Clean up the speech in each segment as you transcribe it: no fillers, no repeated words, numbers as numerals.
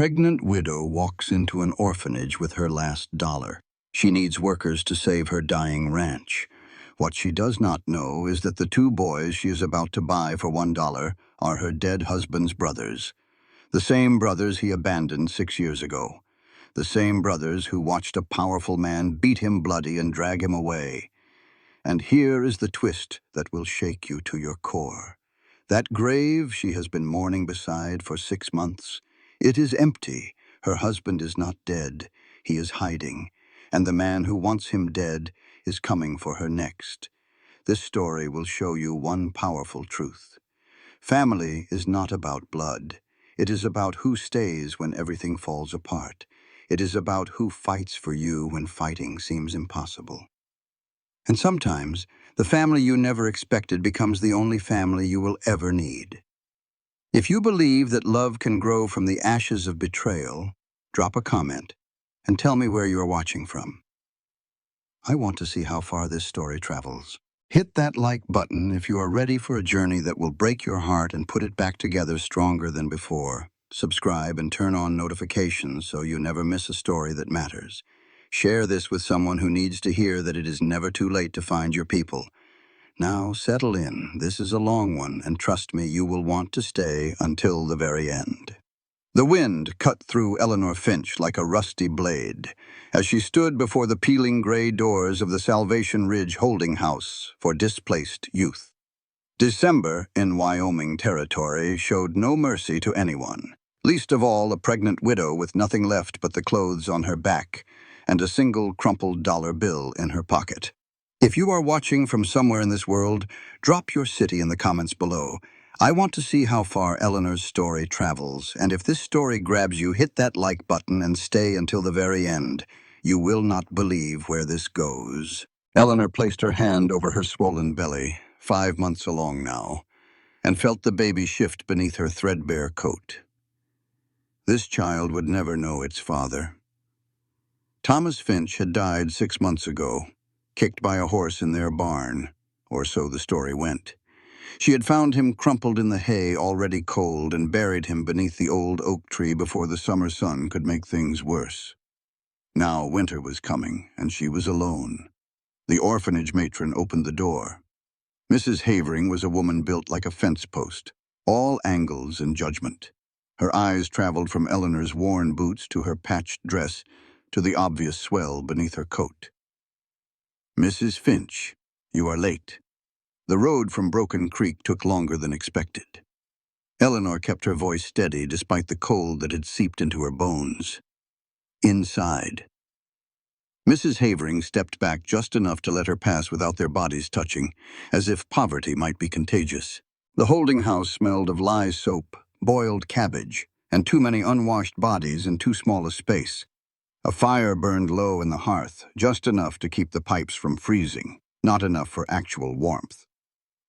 pregnant widow walks into an orphanage with her last dollar. She needs workers to save her dying ranch. What she does not know is that the two boys she is about to buy for $1 are her dead husband's brothers. The same brothers he abandoned 6 years ago. The same brothers who watched a powerful man beat him bloody and drag him away. And here is the twist that will shake you to your core. That grave she has been mourning beside for 6 months, it is empty. Her husband is not dead. He is hiding. And the man who wants him dead is coming for her next. This story will show you one powerful truth. Family is not about blood. It is about who stays when everything falls apart. It is about who fights for you when fighting seems impossible. And sometimes, the family you never expected becomes the only family you will ever need. If you believe that love can grow from the ashes of betrayal, drop a comment and tell me where you are watching from. I want to see how far this story travels. Hit that like button if you are ready for a journey that will break your heart and put it back together stronger than before. Subscribe and turn on notifications so you never miss a story that matters. Share this with someone who needs to hear that it is never too late to find your people. Now settle in. This is a long one, and trust me, you will want to stay until the very end. The wind cut through Eleanor Finch like a rusty blade as she stood before the peeling gray doors of the Salvation Ridge Holding House for Displaced Youth. December in Wyoming Territory showed no mercy to anyone, least of all a pregnant widow with nothing left but the clothes on her back and a single crumpled dollar bill in her pocket. If you are watching from somewhere in this world, drop your city in the comments below. I want to see how far Eleanor's story travels, and if this story grabs you, hit that like button and stay until the very end. You will not believe where this goes. Eleanor placed her hand over her swollen belly, 5 months along now, and felt the baby shift beneath her threadbare coat. This child would never know its father. Thomas Finch had died 6 months ago, kicked by a horse in their barn, or so the story went. She had found him crumpled in the hay, already cold, and buried him beneath the old oak tree before the summer sun could make things worse. Now winter was coming, and she was alone. The orphanage matron opened the door. Mrs. Havering was a woman built like a fence post, all angles and judgment. Her eyes traveled from Eleanor's worn boots to her patched dress to the obvious swell beneath her coat. "Mrs. Finch, you are late." The road from Broken Creek took longer than expected. Eleanor kept her voice steady despite the cold that had seeped into her bones. Inside. Mrs. Havering stepped back just enough to let her pass without their bodies touching, as if poverty might be contagious. The holding house smelled of lye soap, boiled cabbage, and too many unwashed bodies in too small a space. A fire burned low in the hearth, just enough to keep the pipes from freezing, not enough for actual warmth.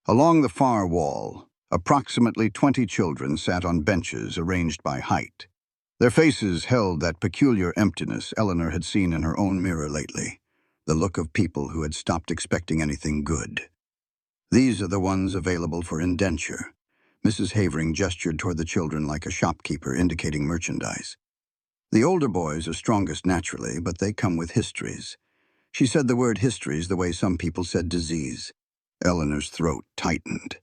Along the far wall, approximately 20 children sat on benches arranged by height. Their faces held that peculiar emptiness Eleanor had seen in her own mirror lately, the look of people who had stopped expecting anything good. "These are the ones available for indenture." Mrs. Havering gestured toward the children like a shopkeeper indicating merchandise. "The older boys are strongest naturally, but they come with histories." She said the word histories the way some people said disease. Eleanor's throat tightened.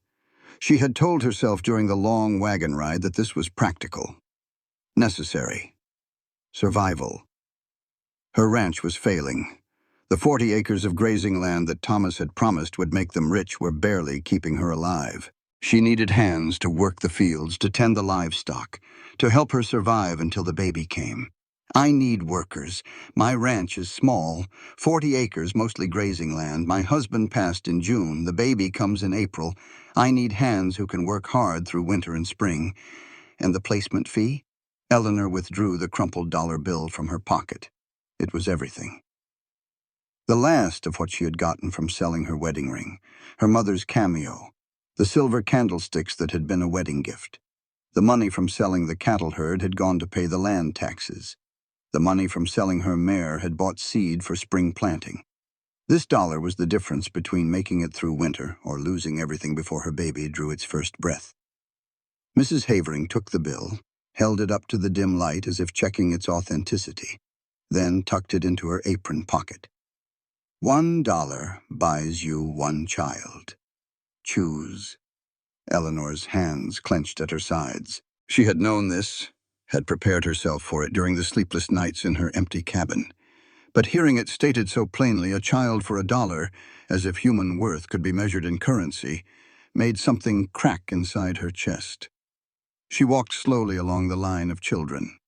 She had told herself during the long wagon ride that this was practical, necessary, survival. Her ranch was failing. The 40 acres of grazing land that Thomas had promised would make them rich were barely keeping her alive. She needed hands to work the fields, to tend the livestock, to help her survive until the baby came. "I need workers. My ranch is small, 40 acres, mostly grazing land. My husband passed in June. The baby comes in April. I need hands who can work hard through winter and spring. And the placement fee?" Eleanor withdrew the crumpled dollar bill from her pocket. It was everything. The last of what she had gotten from selling her wedding ring, her mother's cameo, the silver candlesticks that had been a wedding gift. The money from selling the cattle herd had gone to pay the land taxes. The money from selling her mare had bought seed for spring planting. This dollar was the difference between making it through winter or losing everything before her baby drew its first breath. Mrs. Havering took the bill, held it up to the dim light as if checking its authenticity, then tucked it into her apron pocket. $1 buys you one child. Choose. Eleanor's hands clenched at her sides. She had known this, had prepared herself for it during the sleepless nights in her empty cabin. But hearing it stated so plainly, a child for $1, as if human worth could be measured in currency, made something crack inside her chest. She walked slowly along the line of children.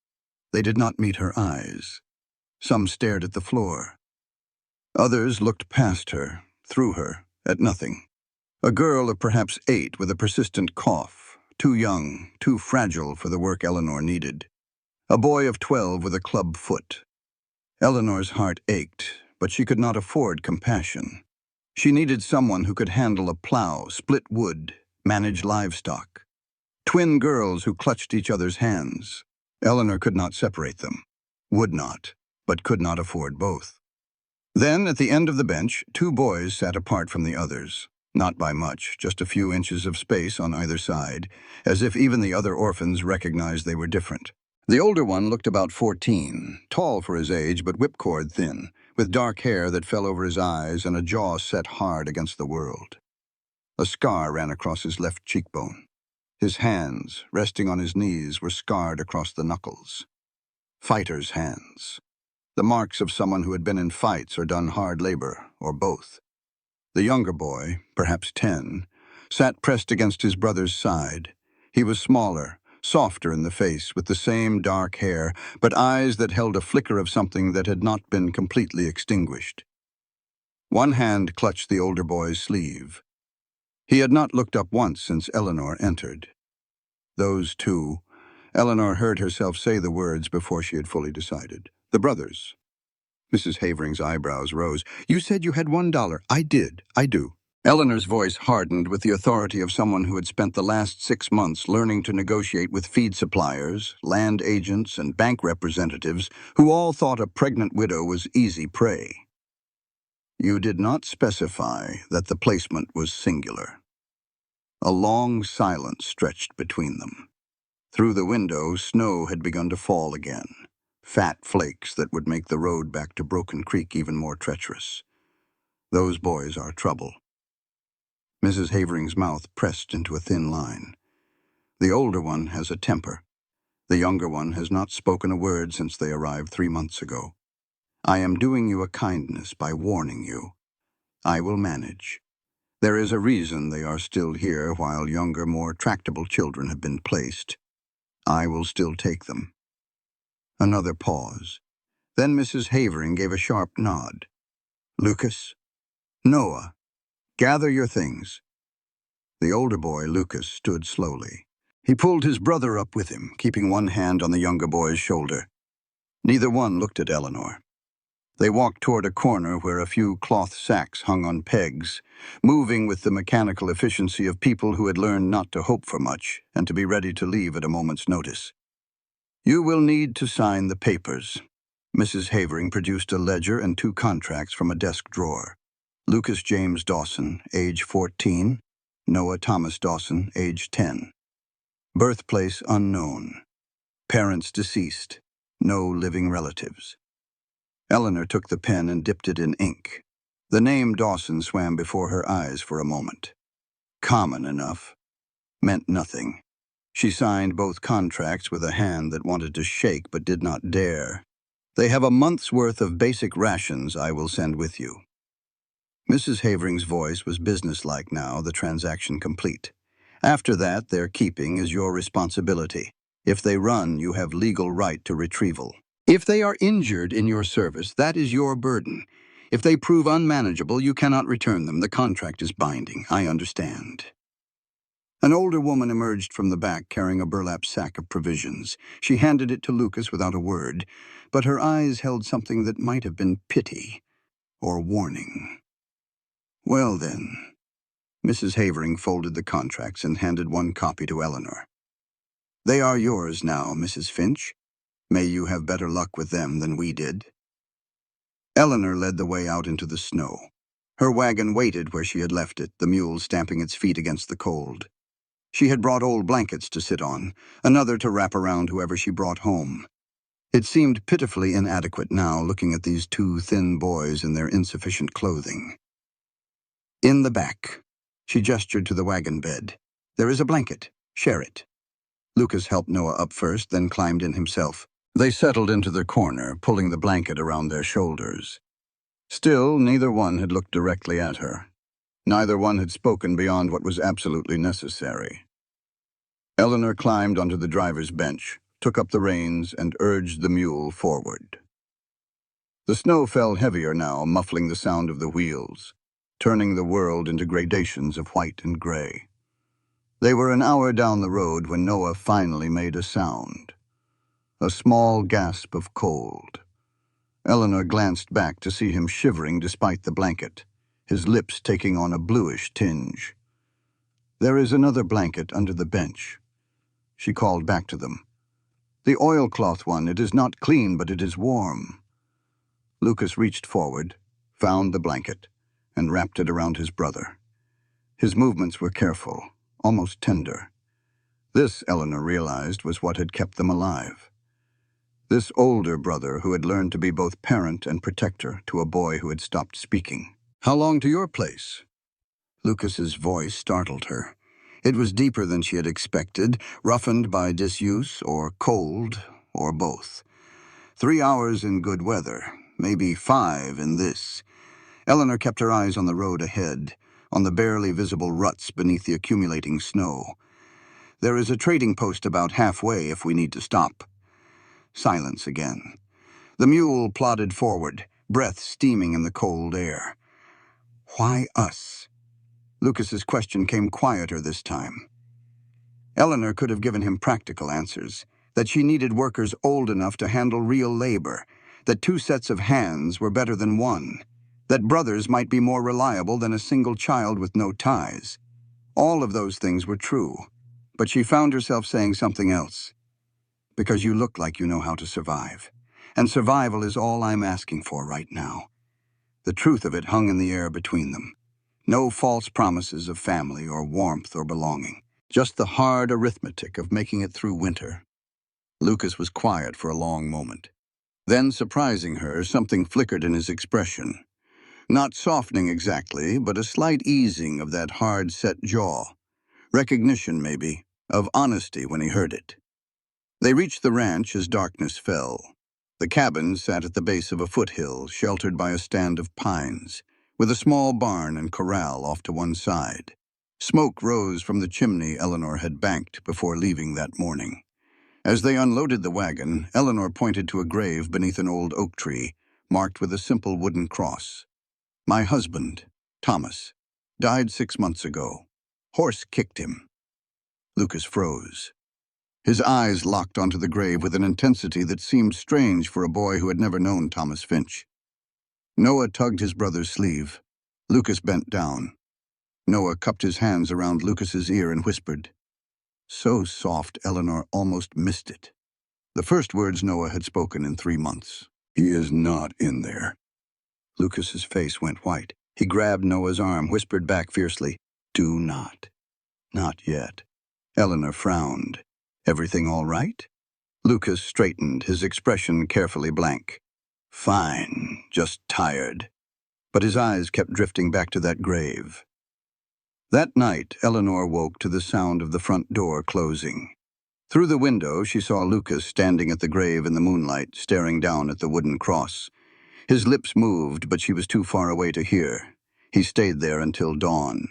They did not meet her eyes. Some stared at the floor. Others looked past her, through her, at nothing. A girl of perhaps 8 with a persistent cough, too young, too fragile for the work Eleanor needed. A boy of 12 with a club foot. Eleanor's heart ached, but she could not afford compassion. She needed someone who could handle a plow, split wood, manage livestock. Twin girls who clutched each other's hands. Eleanor could not separate them. Would not, but could not afford both. Then, at the end of the bench, 2 boys sat apart from the others. Not by much, just a few inches of space on either side, as if even the other orphans recognized they were different. The older one looked about 14, tall for his age but whipcord thin, with dark hair that fell over his eyes and a jaw set hard against the world. A scar ran across his left cheekbone. His hands, resting on his knees, were scarred across the knuckles. Fighter's hands. The marks of someone who had been in fights or done hard labor, or both. The younger boy, perhaps 10, sat pressed against his brother's side. He was smaller, softer in the face, with the same dark hair, but eyes that held a flicker of something that had not been completely extinguished. One hand clutched the older boy's sleeve. He had not looked up once since Eleanor entered. Those 2, Eleanor heard herself say the words before she had fully decided. The brothers. Mrs. Havering's eyebrows rose. You said you had $1. I did. I do. Eleanor's voice hardened with the authority of someone who had spent the last 6 months learning to negotiate with feed suppliers, land agents, and bank representatives who all thought a pregnant widow was easy prey. You did not specify that the placement was singular. A long silence stretched between them. Through the window, snow had begun to fall again, fat flakes that would make the road back to Broken Creek even more treacherous. Those boys are trouble. Mrs. Havering's mouth pressed into a thin line. The older one has a temper. The younger one has not spoken a word since they arrived 3 months ago. I am doing you a kindness by warning you. I will manage. There is a reason they are still here while younger, more tractable children have been placed. I will still take them. Another pause. Then Mrs. Havering gave a sharp nod. Lucas? Noah, gather your things. The older boy, Lucas, stood slowly. He pulled his brother up with him, keeping one hand on the younger boy's shoulder. Neither one looked at Eleanor. They walked toward a corner where a few cloth sacks hung on pegs, moving with the mechanical efficiency of people who had learned not to hope for much and to be ready to leave at a moment's notice. You will need to sign the papers. Mrs. Havering produced a ledger and 2 contracts from a desk drawer. Lucas James Dawson, age 14. Noah Thomas Dawson, age 10. Birthplace unknown. Parents deceased. No living relatives. Eleanor took the pen and dipped it in ink. The name Dawson swam before her eyes for a moment. Common enough. Meant nothing. She signed both contracts with a hand that wanted to shake but did not dare. They have a month's worth of basic rations I will send with you. Mrs. Havering's voice was businesslike now, the transaction complete. After that, their keeping is your responsibility. If they run, you have legal right to retrieval. If they are injured in your service, that is your burden. If they prove unmanageable, you cannot return them. The contract is binding. I understand. An older woman emerged from the back carrying a burlap sack of provisions. She handed it to Lucas without a word, but her eyes held something that might have been pity or warning. Well then. Mrs. Havering folded the contracts and handed one copy to Eleanor. They are yours now, Mrs. Finch. May you have better luck with them than we did. Eleanor led the way out into the snow. Her wagon waited where she had left it, the mule stamping its feet against the cold. She had brought old blankets to sit on, another to wrap around whoever she brought home. It seemed pitifully inadequate now, looking at these two thin boys in their insufficient clothing. In the back, she gestured to the wagon bed. There is a blanket. Share it. Lucas helped Noah up first, then climbed in himself. They settled into their corner, pulling the blanket around their shoulders. Still, neither one had looked directly at her. Neither one had spoken beyond what was absolutely necessary. Eleanor climbed onto the driver's bench, took up the reins, and urged the mule forward. The snow fell heavier now, muffling the sound of the wheels, turning the world into gradations of white and gray. They were an hour down the road when Noah finally made a sound. A small gasp of cold. Eleanor glanced back to see him shivering despite the blanket, his lips taking on a bluish tinge. There is another blanket under the bench. She called back to them. The oilcloth one, it is not clean, but it is warm. Lucas reached forward, found the blanket, and wrapped it around his brother. His movements were careful, almost tender. This, Eleanor realized, was what had kept them alive. This older brother who had learned to be both parent and protector to a boy who had stopped speaking. "How long to your place?" Lucas's voice startled her. It was deeper than she had expected, roughened by disuse or cold, or both. 3 hours in good weather, maybe 5 in this. Eleanor kept her eyes on the road ahead, on the barely visible ruts beneath the accumulating snow. There is a trading post about halfway if we need to stop. Silence again. The mule plodded forward, breath steaming in the cold air. Why us? Lucas's question came quieter this time. Eleanor could have given him practical answers, that she needed workers old enough to handle real labor, that 2 sets of hands were better than 1, that brothers might be more reliable than a single child with no ties. All of those things were true, but she found herself saying something else. Because you look like you know how to survive, and survival is all I'm asking for right now. The truth of it hung in the air between them. No false promises of family or warmth or belonging. Just the hard arithmetic of making it through winter. Lucas was quiet for a long moment. Then, surprising her, something flickered in his expression. Not softening exactly, but a slight easing of that hard, set jaw. Recognition, maybe, of honesty when he heard it. They reached the ranch as darkness fell. The cabin sat at the base of a foothill, sheltered by a stand of pines, with a small barn and corral off to one side. Smoke rose from the chimney Eleanor had banked before leaving that morning. As they unloaded the wagon, Eleanor pointed to a grave beneath an old oak tree, marked with a simple wooden cross. "My husband, Thomas, died 6 months ago. Horse kicked him." Lucas froze. His eyes locked onto the grave with an intensity that seemed strange for a boy who had never known Thomas Finch. Noah tugged his brother's sleeve. Lucas bent down. Noah cupped his hands around Lucas's ear and whispered. So soft, Eleanor almost missed it. The first words Noah had spoken in 3 months. "He is not in there." Lucas's face went white. He grabbed Noah's arm, whispered back fiercely, "Do not. Not yet." Eleanor frowned. "Everything all right?" Lucas straightened, his expression carefully blank. "Fine, just tired." But his eyes kept drifting back to that grave. That night, Eleanor woke to the sound of the front door closing. Through the window, she saw Lucas standing at the grave in the moonlight, staring down at the wooden cross. His lips moved, but she was too far away to hear. He stayed there until dawn.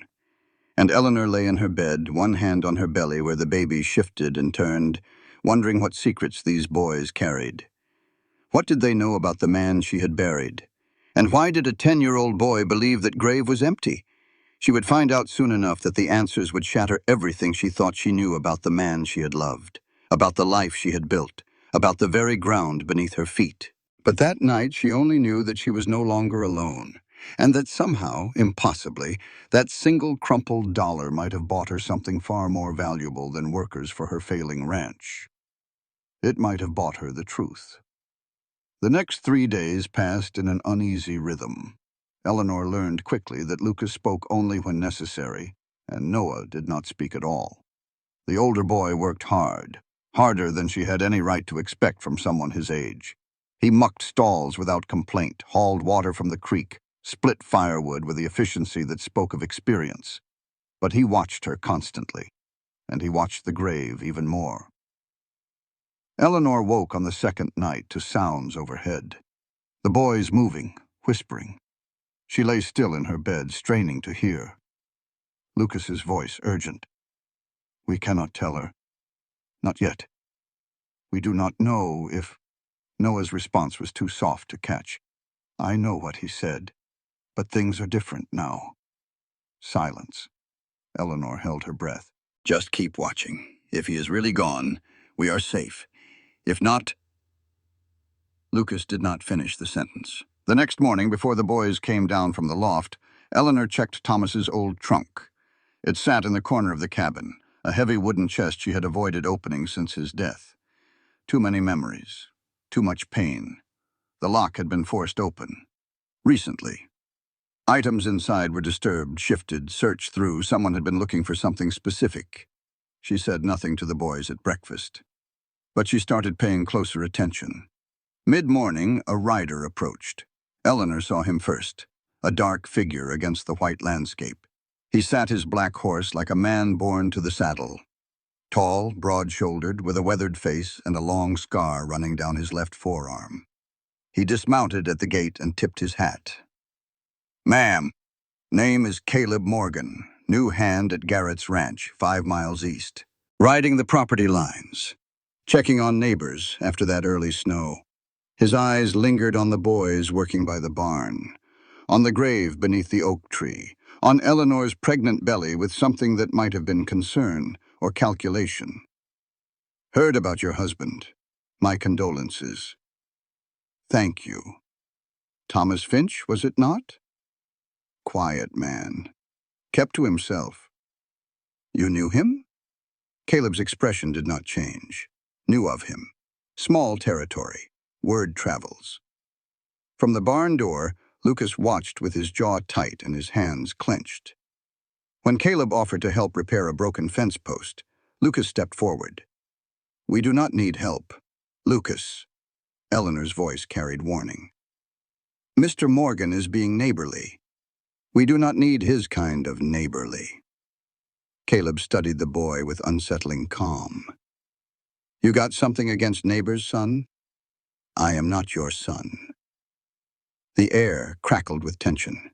And Eleanor lay in her bed, one hand on her belly where the baby shifted and turned, wondering what secrets these boys carried. What did they know about the man she had buried? And why did a 10-year-old boy believe that grave was empty? She would find out soon enough that the answers would shatter everything she thought she knew about the man she had loved, about the life she had built, about the very ground beneath her feet. But that night she only knew that she was no longer alone, and that somehow, impossibly, that single crumpled dollar might have bought her something far more valuable than workers for her failing ranch. It might have bought her the truth. The next 3 days passed in an uneasy rhythm. Eleanor learned quickly that Lucas spoke only when necessary, and Noah did not speak at all. The older boy worked hard, harder than she had any right to expect from someone his age. He mucked stalls without complaint, hauled water from the creek, split firewood with the efficiency that spoke of experience. But he watched her constantly, and he watched the grave even more. Eleanor woke on the second night to sounds overhead. The boys moving, whispering. She lay still in her bed, straining to hear. Lucas's voice urgent. "We cannot tell her. Not yet. We do not know if—" Noah's response was too soft to catch. "I know what he said, but things are different now." Silence. Eleanor held her breath. "Just keep watching. If he is really gone, we are safe. If not—" Lucas did not finish the sentence. The next morning, before the boys came down from the loft, Eleanor checked Thomas's old trunk. It sat in the corner of the cabin, a heavy wooden chest she had avoided opening since his death. Too many memories. Too much pain. The lock had been forced open. Recently. Items inside were disturbed, shifted, searched through. Someone had been looking for something specific. She said nothing to the boys at breakfast. But she started paying closer attention. Mid-morning, a rider approached. Eleanor saw him first, a dark figure against the white landscape. He sat his black horse like a man born to the saddle. Tall, broad-shouldered, with a weathered face and a long scar running down his left forearm. He dismounted at the gate and tipped his hat. "Ma'am, name is Caleb Morgan, new hand at Garrett's Ranch, 5 miles east. Riding the property lines, checking on neighbors after that early snow." His eyes lingered on the boys working by the barn, on the grave beneath the oak tree, on Eleanor's pregnant belly with something that might have been concern or calculation. "Heard about your husband. My condolences." "Thank you. Thomas Finch, was it not?" Quiet man. Kept to himself. "You knew him?" Caleb's expression did not change. Knew of him. Small territory. Word travels. From the barn door, Lucas watched with his jaw tight and his hands clenched. When Caleb offered to help repair a broken fence post, Lucas stepped forward. "We do not need help. Lucas." Eleanor's voice carried warning. "Mr. Morgan is being neighborly. We do not need his kind of neighborly." Caleb studied the boy with unsettling calm. "You got something against neighbors, son?" "I am not your son." The air crackled with tension.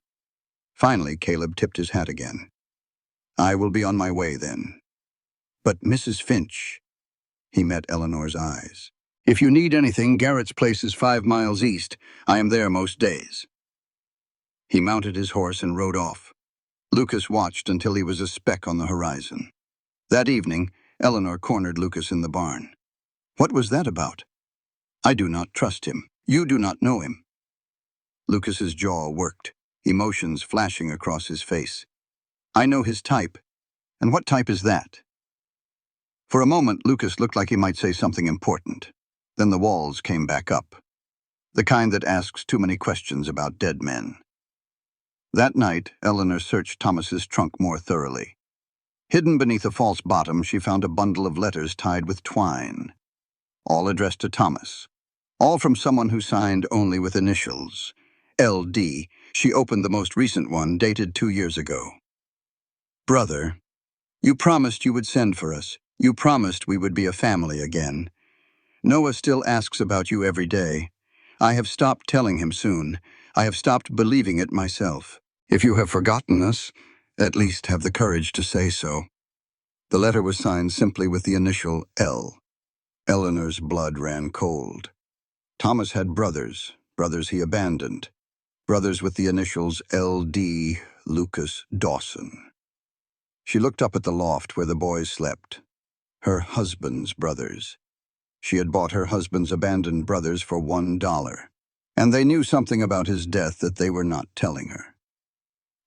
Finally, Caleb tipped his hat again. "I will be on my way then." "But Mrs. Finch—" He met Eleanor's eyes. "If you need anything, Garrett's place is 5 miles east. I am there most days." He mounted his horse and rode off. Lucas watched until he was a speck on the horizon. That evening, Eleanor cornered Lucas in the barn. "What was that about?" "I do not trust him. You do not know him." Lucas's jaw worked, emotions flashing across his face. "I know his type. And what type is that?" For a moment, Lucas looked like he might say something important. Then the walls came back up. The kind that asks too many questions about dead men. That night, Eleanor searched Thomas's trunk more thoroughly. Hidden beneath a false bottom, she found a bundle of letters tied with twine. All addressed to Thomas. All from someone who signed only with initials. LD. She opened the most recent one, dated 2 years ago. "Brother, you promised you would send for us. You promised we would be a family again. Noah still asks about you every day. I have stopped telling him soon. I have stopped believing it myself. If you have forgotten us, at least have the courage to say so." The letter was signed simply with the initial L. Eleanor's blood ran cold. Thomas had brothers he abandoned. Brothers with the initials LD, Lucas Dawson. She looked up at the loft where the boys slept. Her husband's brothers. She had bought her husband's abandoned brothers for $1. And they knew something about his death that they were not telling her.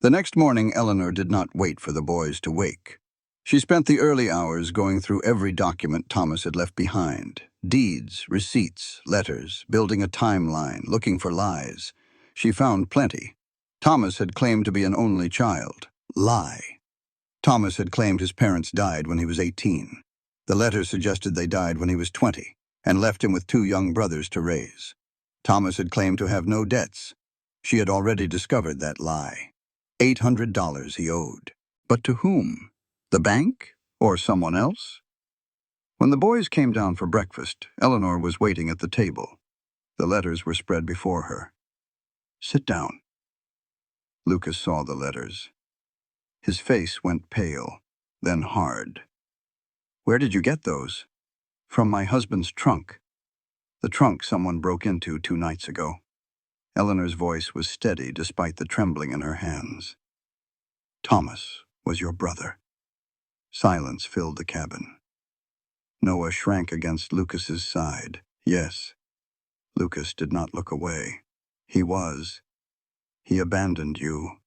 The next morning, Eleanor did not wait for the boys to wake. She spent the early hours going through every document Thomas had left behind. Deeds, receipts, letters, building a timeline, looking for lies. She found plenty. Thomas had claimed to be an only child. Lie. Thomas had claimed his parents died when he was 18. The letter suggested they died when he was 20 and left him with two young brothers to raise. Thomas had claimed to have no debts. She had already discovered that lie. $800 he owed. But to whom? The bank? Or someone else? When the boys came down for breakfast, Eleanor was waiting at the table. The letters were spread before her. "Sit down." Lucas saw the letters. His face went pale, then hard. "Where did you get those?" "From my husband's trunk. The trunk someone broke into 2 nights ago." Eleanor's voice was steady despite the trembling in her hands. "Thomas was your brother." Silence filled the cabin. Noah shrank against Lucas's side. "Yes." Lucas did not look away. "He was. He abandoned you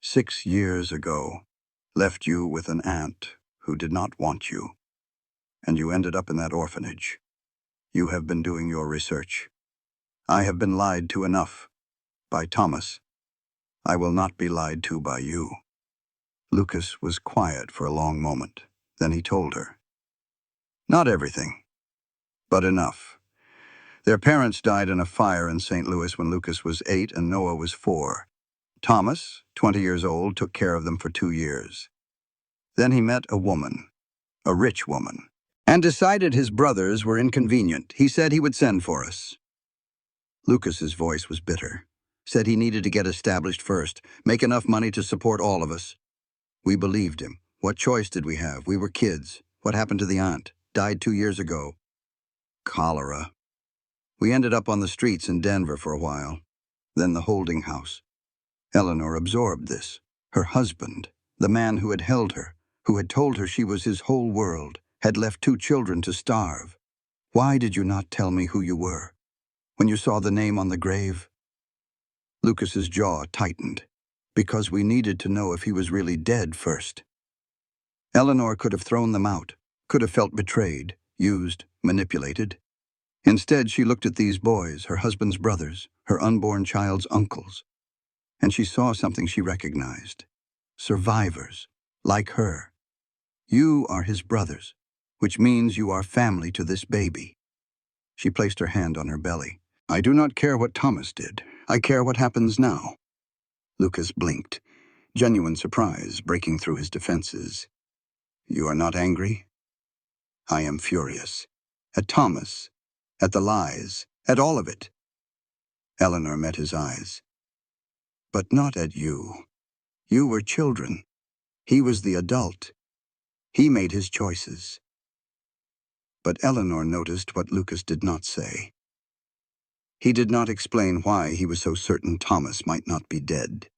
6 years ago, left you with an aunt who did not want you, and you ended up in that orphanage. You have been doing your research. I have been lied to enough by Thomas. I will not be lied to by you." Lucas was quiet for a long moment. Then he told her. "Not everything, but enough. Their parents died in a fire in St. Louis when Lucas was 8 and Noah was 4. Thomas, 20 years old, took care of them for 2 years. Then he met a woman, a rich woman, and decided his brothers were inconvenient. He said he would send for us." Lucas's voice was bitter. "Said he needed to get established first, make enough money to support all of us. We believed him. What choice did we have? We were kids. What happened to the aunt? Died 2 years ago. Cholera. We ended up on the streets in Denver for a while. Then the holding house." Eleanor absorbed this. Her husband, the man who had held her, who had told her she was his whole world, had left 2 children to starve. "Why did you not tell me who you were? When you saw the name on the grave?" Lucas's jaw tightened. "Because we needed to know if he was really dead first." Eleanor could have thrown them out, could have felt betrayed, used, manipulated. Instead, she looked at these boys, her husband's brothers, her unborn child's uncles, and she saw something she recognized. Survivors, like her. "You are his brothers, which means you are family to this baby." She placed her hand on her belly. "I do not care what Thomas did. I care what happens now." Lucas blinked, genuine surprise breaking through his defenses. "You are not angry?" "I am furious. At Thomas, at the lies, at all of it." Eleanor met his eyes. "But not at you. You were children. He was the adult. He made his choices." But Eleanor noticed what Lucas did not say. He did not explain why he was so certain Thomas might not be dead.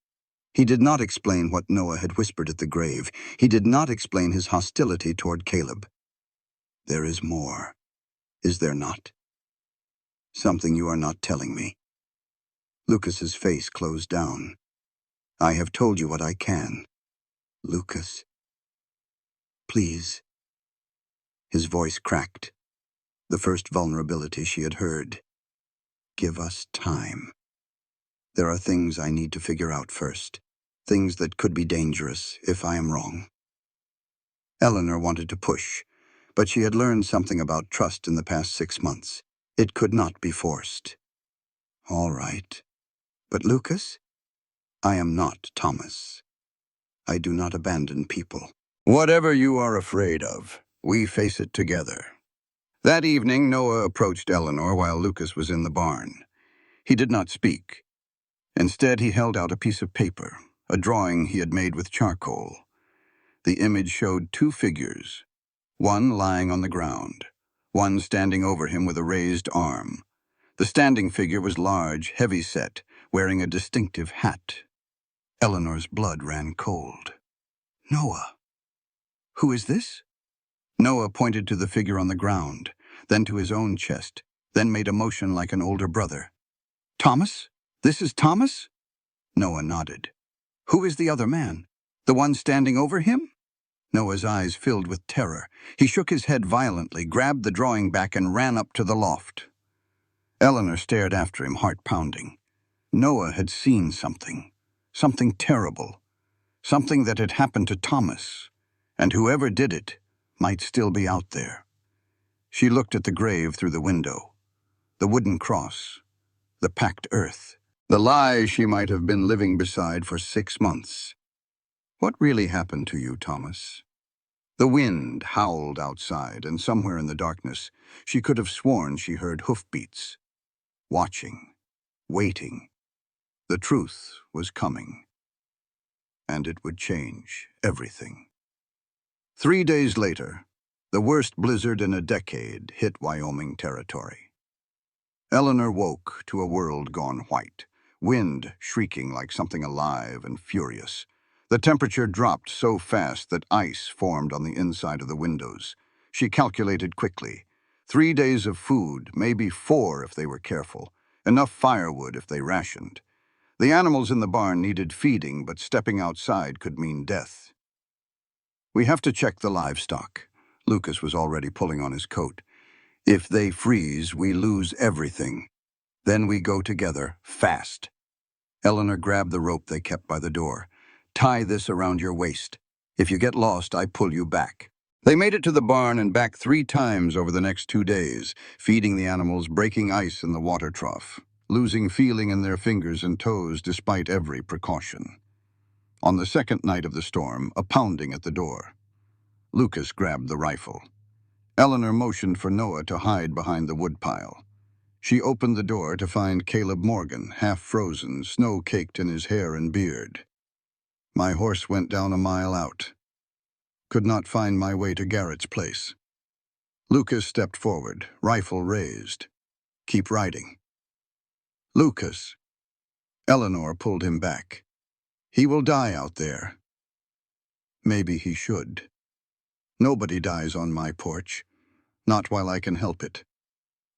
He did not explain what Noah had whispered at the grave. He did not explain his hostility toward Caleb. "There is more, is there not? Something you are not telling me." Lucas's face closed down. "I have told you what I can. Lucas, please." His voice cracked, the first vulnerability she had heard. "Give us time. There are things I need to figure out first, things that could be dangerous if I am wrong." Eleanor wanted to push, but she had learned something about trust in the past 6 months. It could not be forced. "All right. But Lucas, I am not Thomas. I do not abandon people. Whatever you are afraid of, we face it together." That evening, Noah approached Eleanor while Lucas was in the barn. He did not speak. Instead, he held out a piece of paper, a drawing he had made with charcoal. The image showed 2 figures, one lying on the ground, one standing over him with a raised arm. The standing figure was large, heavy-set, wearing a distinctive hat. Eleanor's blood ran cold. "Noah, who is this?" Noah pointed to the figure on the ground, then to his own chest, then made a motion like an older brother. "Thomas? This is Thomas?" Noah nodded. "Who is the other man? The one standing over him?" Noah's eyes filled with terror. He shook his head violently, grabbed the drawing back, and ran up to the loft. Eleanor stared after him, heart pounding. Noah had seen something terrible, something that had happened to Thomas, and whoever did it might still be out there. She looked at the grave through the window, the wooden cross, the packed earth, the lie she might have been living beside for 6 months. What really happened to you, Thomas? The wind howled outside, and somewhere in the darkness, she could have sworn she heard hoofbeats. Watching, waiting. The truth was coming. And it would change everything. 3 days later, the worst blizzard in a decade hit Wyoming territory. Eleanor woke to a world gone white, wind shrieking like something alive and furious. The temperature dropped so fast that ice formed on the inside of the windows. She calculated quickly. 3 days of food, maybe 4 if they were careful. Enough firewood if they rationed. The animals in the barn needed feeding, but stepping outside could mean death. "We have to check the livestock." Lucas was already pulling on his coat. "If they freeze, we lose everything. Then we go together, fast." Eleanor grabbed the rope they kept by the door. "Tie this around your waist. If you get lost, I pull you back." They made it to the barn and back 3 times over the next 2 days, feeding the animals, breaking ice in the water trough, losing feeling in their fingers and toes despite every precaution. On the second night of the storm, a pounding at the door. Lucas grabbed the rifle. Eleanor motioned for Noah to hide behind the woodpile. She opened the door to find Caleb Morgan, half frozen, snow-caked in his hair and beard. "My horse went down a mile out. Could not find my way to Garrett's place." Lucas stepped forward, rifle raised. "Keep riding." "Lucas." Eleanor pulled him back. "He will die out there." "Maybe he should. Nobody dies on my porch. Not while I can help it."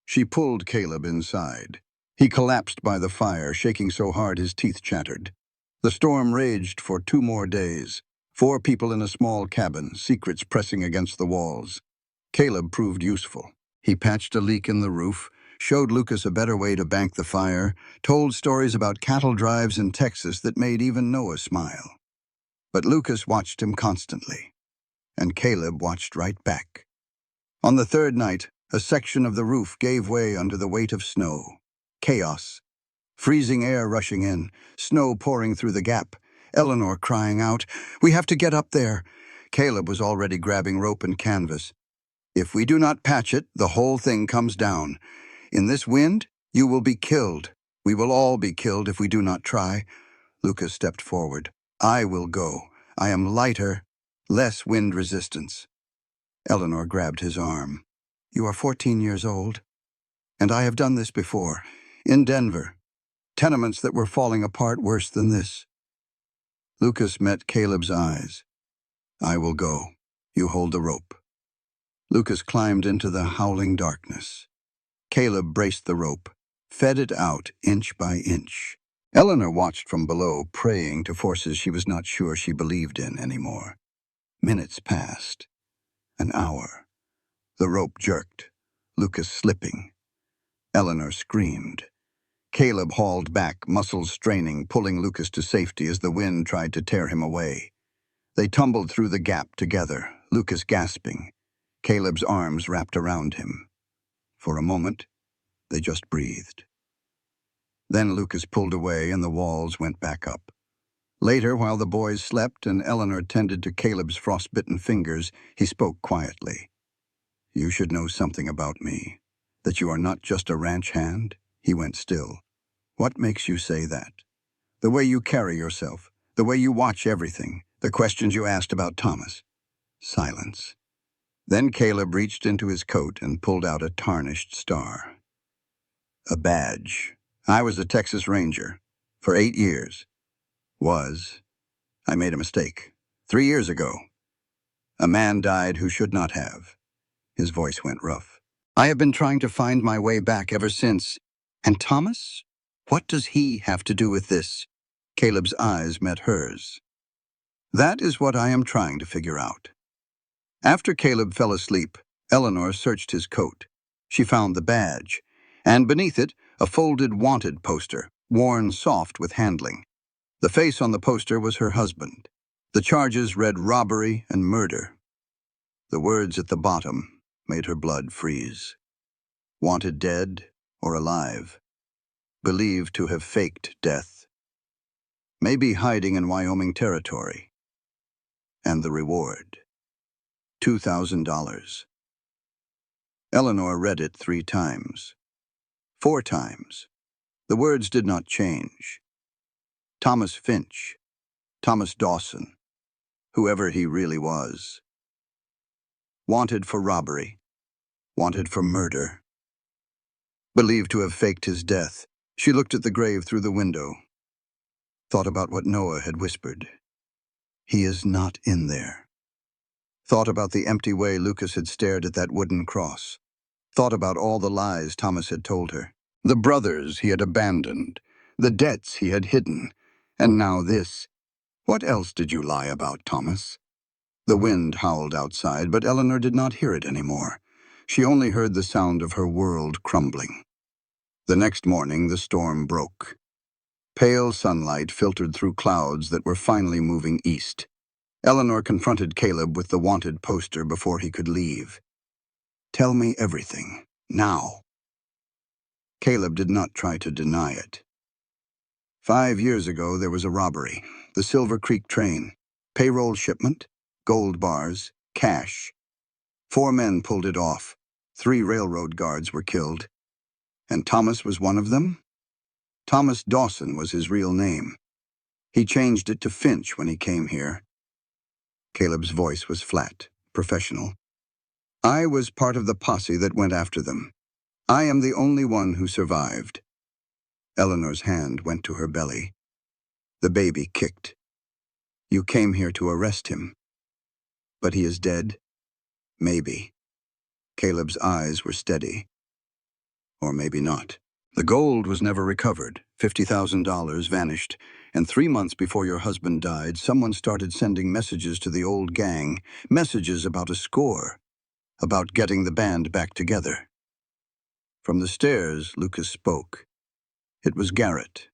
She pulled Caleb inside. He collapsed by the fire, shaking so hard his teeth chattered. The storm raged for 2 more days. 4 people in a small cabin, secrets pressing against the walls. Caleb proved useful. He patched a leak in the roof, showed Lucas a better way to bank the fire, told stories about cattle drives in Texas that made even Noah smile. But Lucas watched him constantly, and Caleb watched right back. On the 3rd night, a section of the roof gave way under the weight of snow. Chaos. Freezing air rushing in, snow pouring through the gap. Eleanor crying out, "We have to get up there." Caleb was already grabbing rope and canvas. "If we do not patch it, the whole thing comes down. In this wind, you will be killed. We will all be killed if we do not try." Lucas stepped forward. "I will go. I am lighter, less wind resistance." Eleanor grabbed his arm. "You are 14 years old, and I have done this before, in Denver. Tenements that were falling apart worse than this." Lucas met Caleb's eyes. "I will go. You hold the rope." Lucas climbed into the howling darkness. Caleb braced the rope, fed it out inch by inch. Eleanor watched from below, praying to forces she was not sure she believed in anymore. Minutes passed. An hour. The rope jerked, Lucas slipping. Eleanor screamed. Caleb hauled back, muscles straining, pulling Lucas to safety as the wind tried to tear him away. They tumbled through the gap together, Lucas gasping, Caleb's arms wrapped around him. For a moment, they just breathed. Then Lucas pulled away and the walls went back up. Later, while the boys slept and Eleanor tended to Caleb's frostbitten fingers, he spoke quietly. "You should know something about me, that you are not just a ranch hand." He went still. "What makes you say that? The way you carry yourself, the way you watch everything, the questions you asked about Thomas." Silence. Then Caleb reached into his coat and pulled out a tarnished star. "A badge. I was a Texas Ranger. For 8 years. Was. I made a mistake. 3 years ago. A man died who should not have." His voice went rough. "I have been trying to find my way back ever since. And Thomas? What does he have to do with this?" Caleb's eyes met hers. "That is what I am trying to figure out." After Caleb fell asleep, Eleanor searched his coat. She found the badge, and beneath it, a folded wanted poster, worn soft with handling. The face on the poster was her husband. The charges read robbery and murder. The words at the bottom made her blood freeze. Wanted dead or alive. Believed to have faked death. Maybe hiding in Wyoming territory. And the reward. $2,000. Eleanor read it 3 times. 4 times. The words did not change. Thomas Finch. Thomas Dawson. Whoever he really was. Wanted for robbery. Wanted for murder. Believed to have faked his death. She looked at the grave through the window. Thought about what Noah had whispered. He is not in there. Thought about the empty way Lucas had stared at that wooden cross. Thought about all the lies Thomas had told her. The brothers he had abandoned. The debts he had hidden. And now this. What else did you lie about, Thomas? The wind howled outside, but Eleanor did not hear it anymore. She only heard the sound of her world crumbling. The next morning, the storm broke. Pale sunlight filtered through clouds that were finally moving east. Eleanor confronted Caleb with the wanted poster before he could leave. Tell me everything, now. Caleb did not try to deny it. 5 years ago, there was a robbery. The Silver Creek train. Payroll shipment, gold bars, cash. 4 men pulled it off. 3 railroad guards were killed. And Thomas was one of them? Thomas Dawson was his real name. He changed it to Finch when he came here. Caleb's voice was flat, professional. I was part of the posse that went after them. I am the only one who survived. Eleanor's hand went to her belly. The baby kicked. You came here to arrest him. But he is dead? Maybe. Caleb's eyes were steady. Or maybe not. The gold was never recovered. $50,000 vanished. And 3 months before your husband died, someone started sending messages to the old gang. Messages about a score. About getting the band back together. From the stairs, Lucas spoke. It was Garrett.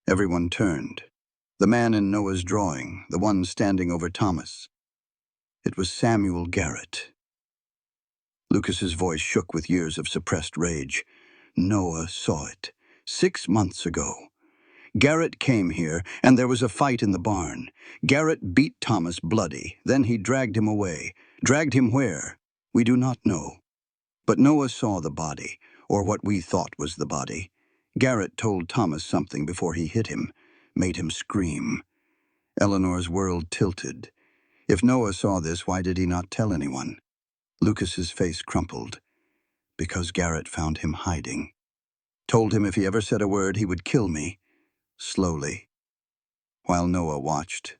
Everyone turned. The man in Noah's drawing, the one standing over Thomas. It was Samuel Garrett. Lucas's voice shook with years of suppressed rage. Noah saw it. 6 months ago. Garrett came here, and there was a fight in the barn. Garrett beat Thomas bloody. Then he dragged him away. Dragged him where? We do not know. But Noah saw the body, or what we thought was the body. Garrett told Thomas something before he hit him, made him scream. Eleanor's world tilted. If Noah saw this, why did he not tell anyone? Lucas's face crumpled. Because Garrett found him hiding. Told him if he ever said a word, he would kill me. Slowly. While Noah watched,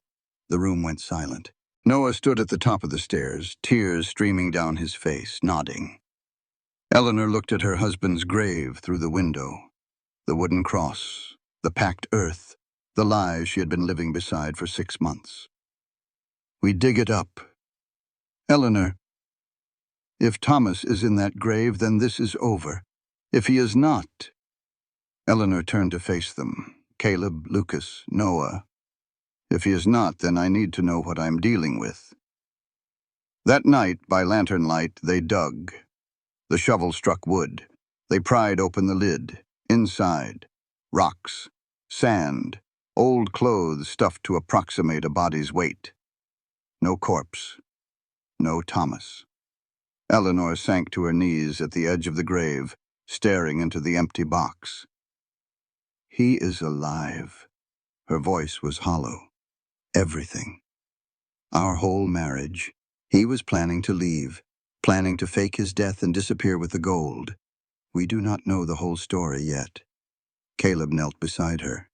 the room went silent. Noah stood at the top of the stairs, tears streaming down his face, nodding. Eleanor looked at her husband's grave through the window. The wooden cross, the packed earth, the lies she had been living beside for 6 months. We dig it up. Eleanor, if Thomas is in that grave, then this is over. If he is not... Eleanor turned to face them. Caleb, Lucas, Noah. If he is not, then I need to know what I'm dealing with. That night, by lantern light, they dug. The shovel struck wood. They pried open the lid. Inside, rocks, sand, old clothes stuffed to approximate a body's weight. No corpse. No Thomas. Eleanor sank to her knees at the edge of the grave, staring into the empty box. He is alive. Her voice was hollow. Everything. Our whole marriage. He was planning to leave, planning to fake his death and disappear with the gold. We do not know the whole story yet. Caleb knelt beside her.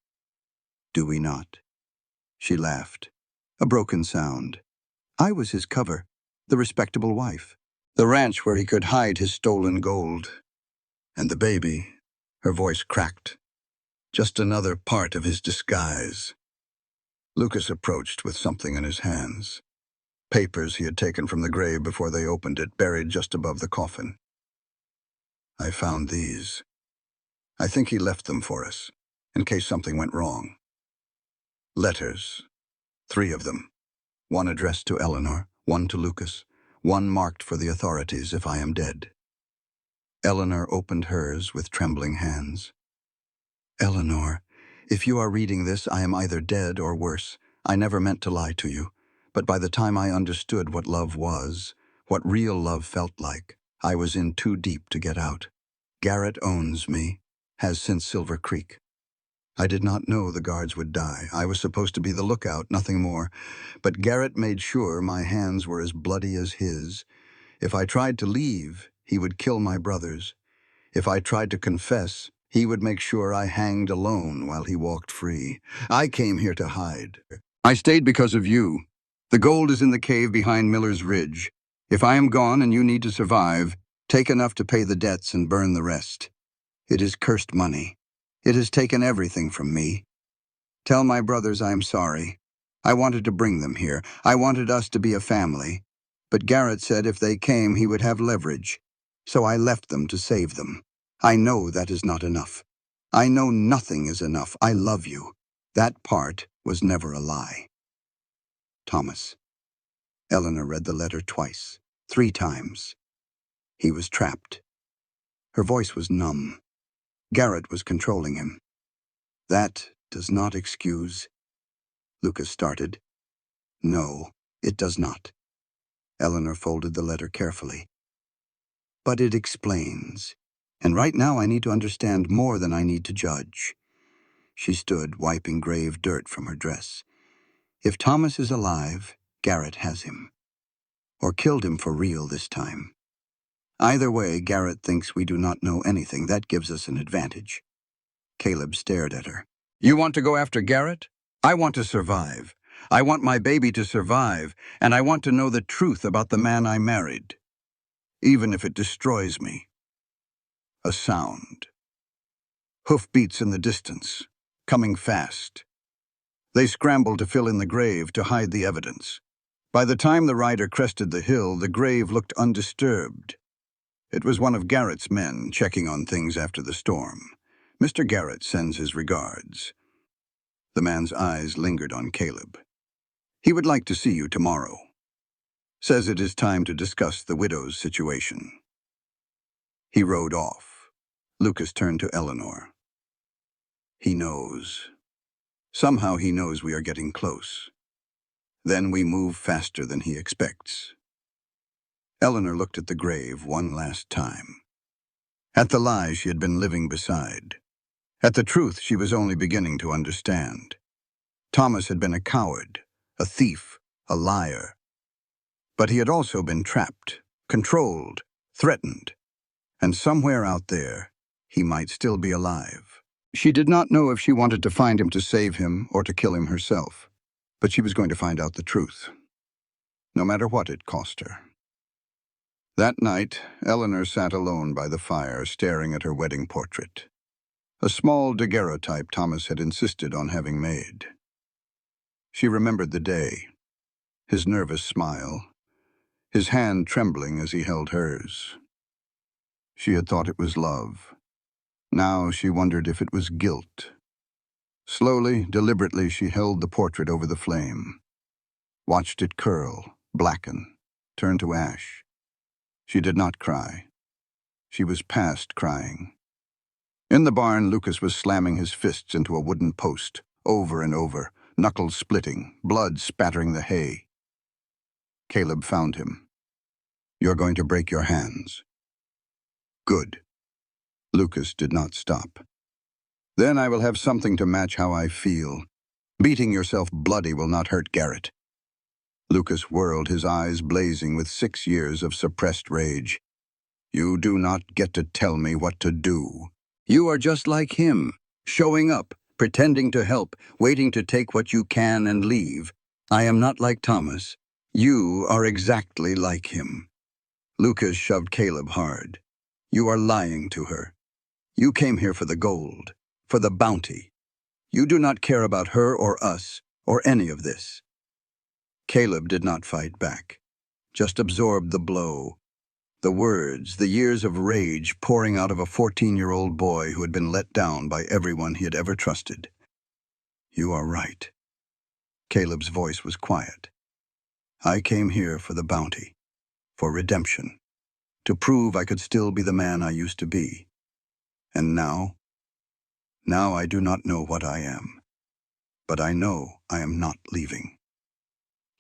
Do we not? She laughed. A broken sound. I was his cover, the respectable wife. The ranch where he could hide his stolen gold. And the baby, her voice cracked. Just another part of his disguise. Lucas approached with something in his hands. Papers he had taken from the grave before they opened it, buried just above the coffin. I found these. I think he left them for us, in case something went wrong. Letters. 3 of them. One addressed to Eleanor, one to Lucas, one marked for the authorities if I am dead. Eleanor opened hers with trembling hands. Eleanor, if you are reading this, I am either dead or worse. I never meant to lie to you, but by the time I understood what love was, what real love felt like, I was in too deep to get out. Garrett owns me, has since Silver Creek. I did not know the guards would die. I was supposed to be the lookout, nothing more. But Garrett made sure my hands were as bloody as his. If I tried to leave, he would kill my brothers. If I tried to confess, he would make sure I hanged alone while he walked free. I came here to hide. I stayed because of you. The gold is in the cave behind Miller's Ridge. If I am gone and you need to survive, take enough to pay the debts and burn the rest. It is cursed money. It has taken everything from me. Tell my brothers I am sorry. I wanted to bring them here. I wanted us to be a family. But Garrett said if they came, he would have leverage. So I left them to save them. I know that is not enough. I know nothing is enough. I love you. That part was never a lie. Thomas. Eleanor read the letter twice, 3 times. He was trapped. Her voice was numb. Garrett was controlling him. That does not excuse. Lucas started. No, it does not. Eleanor folded the letter carefully. But it explains. And right now I need to understand more than I need to judge. She stood, wiping grave dirt from her dress. If Thomas is alive, Garrett has him. Or killed him for real this time. Either way, Garrett thinks we do not know anything. That gives us an advantage. Caleb stared at her. You want to go after Garrett? I want to survive. I want my baby to survive, and I want to know the truth about the man I married. Even if it destroys me. A sound. Hoofbeats in the distance, coming fast. They scrambled to fill in the grave to hide the evidence. By the time the rider crested the hill, the grave looked undisturbed. It was one of Garrett's men checking on things after the storm. Mr. Garrett sends his regards. The man's eyes lingered on Caleb. He would like to see you tomorrow. Says it is time to discuss the widow's situation. He rode off. Lucas turned to Eleanor. He knows. Somehow he knows we are getting close. Then we move faster than he expects. Eleanor looked at the grave one last time. At the lies she had been living beside. At the truth she was only beginning to understand. Thomas had been a coward, a thief, a liar. But he had also been trapped, controlled, threatened. And somewhere out there, he might still be alive. She did not know if she wanted to find him to save him or to kill him herself. But she was going to find out the truth, no matter what it cost her. That night, Eleanor sat alone by the fire, staring at her wedding portrait. A small daguerreotype Thomas had insisted on having made. She remembered the day, his nervous smile, his hand trembling as he held hers. She had thought it was love. Now she wondered if it was guilt. Slowly, deliberately, she held the portrait over the flame, watched it curl, blacken, turn to ash. She did not cry. She was past crying. In the barn, Lucas was slamming his fists into a wooden post, over and over, knuckles splitting, blood spattering the hay. Caleb found him. You're going to break your hands. Good. Lucas did not stop. Then I will have something to match how I feel. Beating yourself bloody will not hurt Garrett. Lucas whirled, his eyes blazing with 6 years of suppressed rage. You do not get to tell me what to do. You are just like him, showing up, pretending to help, waiting to take what you can and leave. I am not like Thomas. You are exactly like him. Lucas shoved Caleb hard. You are lying to her. You came here for the gold, for the bounty. You do not care about her or us, or any of this. Caleb did not fight back, just absorbed the blow. The words, the years of rage pouring out of a 14-year-old boy who had been let down by everyone he had ever trusted. You are right. Caleb's voice was quiet. I came here for the bounty, for redemption, to prove I could still be the man I used to be. And now I do not know what I am, but I know I am not leaving.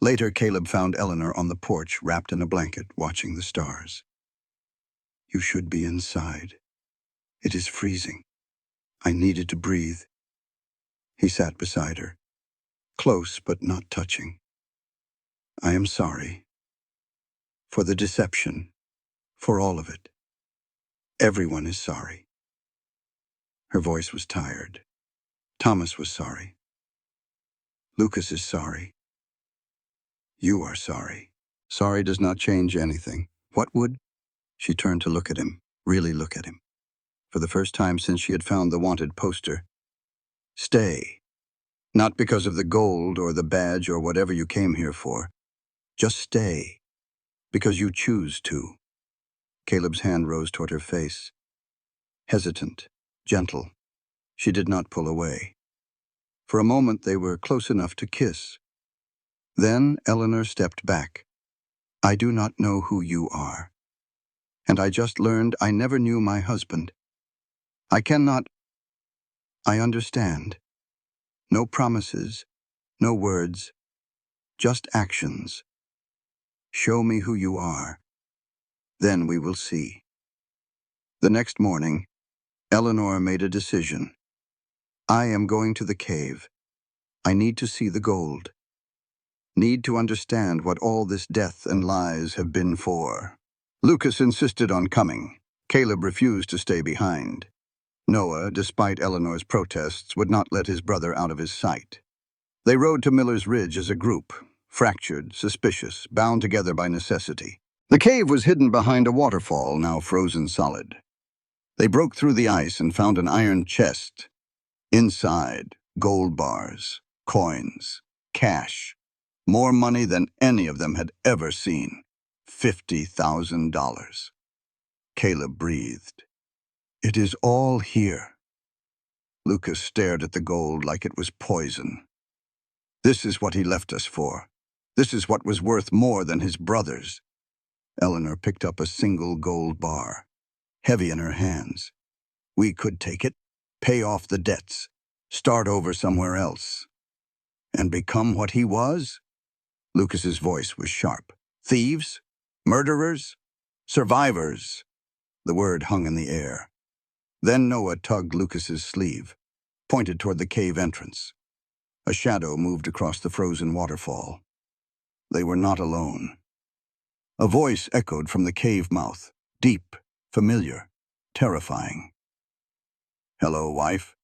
Later, Caleb found Eleanor on the porch, wrapped in a blanket, watching the stars. You should be inside. It is freezing. I needed to breathe. He sat beside her, close but not touching. I am sorry. For the deception. For all of it. Everyone is sorry. Her voice was tired. Thomas was sorry. Lucas is sorry. You are sorry. Sorry does not change anything. What would? She turned to look at him, really look at him. For the first time since she had found the wanted poster. Stay. Not because of the gold or the badge or whatever you came here for. Just stay. Because you choose to. Caleb's hand rose toward her face. Hesitant, gentle. She did not pull away. For a moment they were close enough to kiss. Then Eleanor stepped back. I do not know who you are. And I just learned I never knew my husband. I cannot. I understand. No promises, no words, just actions. Show me who you are. Then we will see. The next morning, Eleanor made a decision. I am going to the cave. I need to see the gold. Need to understand what all this death and lies have been for. Lucas insisted on coming. Caleb refused to stay behind. Noah, despite Eleanor's protests, would not let his brother out of his sight. They rode to Miller's Ridge as a group, fractured, suspicious, bound together by necessity. The cave was hidden behind a waterfall, now frozen solid. They broke through the ice and found an iron chest. Inside, gold bars, coins, cash. More money than any of them had ever seen. $50,000. Caleb breathed. It is all here. Lucas stared at the gold like it was poison. This is what he left us for. This is what was worth more than his brothers. Eleanor picked up a single gold bar, heavy in her hands. We could take it, pay off the debts, start over somewhere else. And become what he was? Lucas's voice was sharp. Thieves? Murderers? Survivors? The word hung in the air. Then Noah tugged Lucas's sleeve, pointed toward the cave entrance. A shadow moved across the frozen waterfall. They were not alone. A voice echoed from the cave mouth, deep, familiar, terrifying. Hello, wife.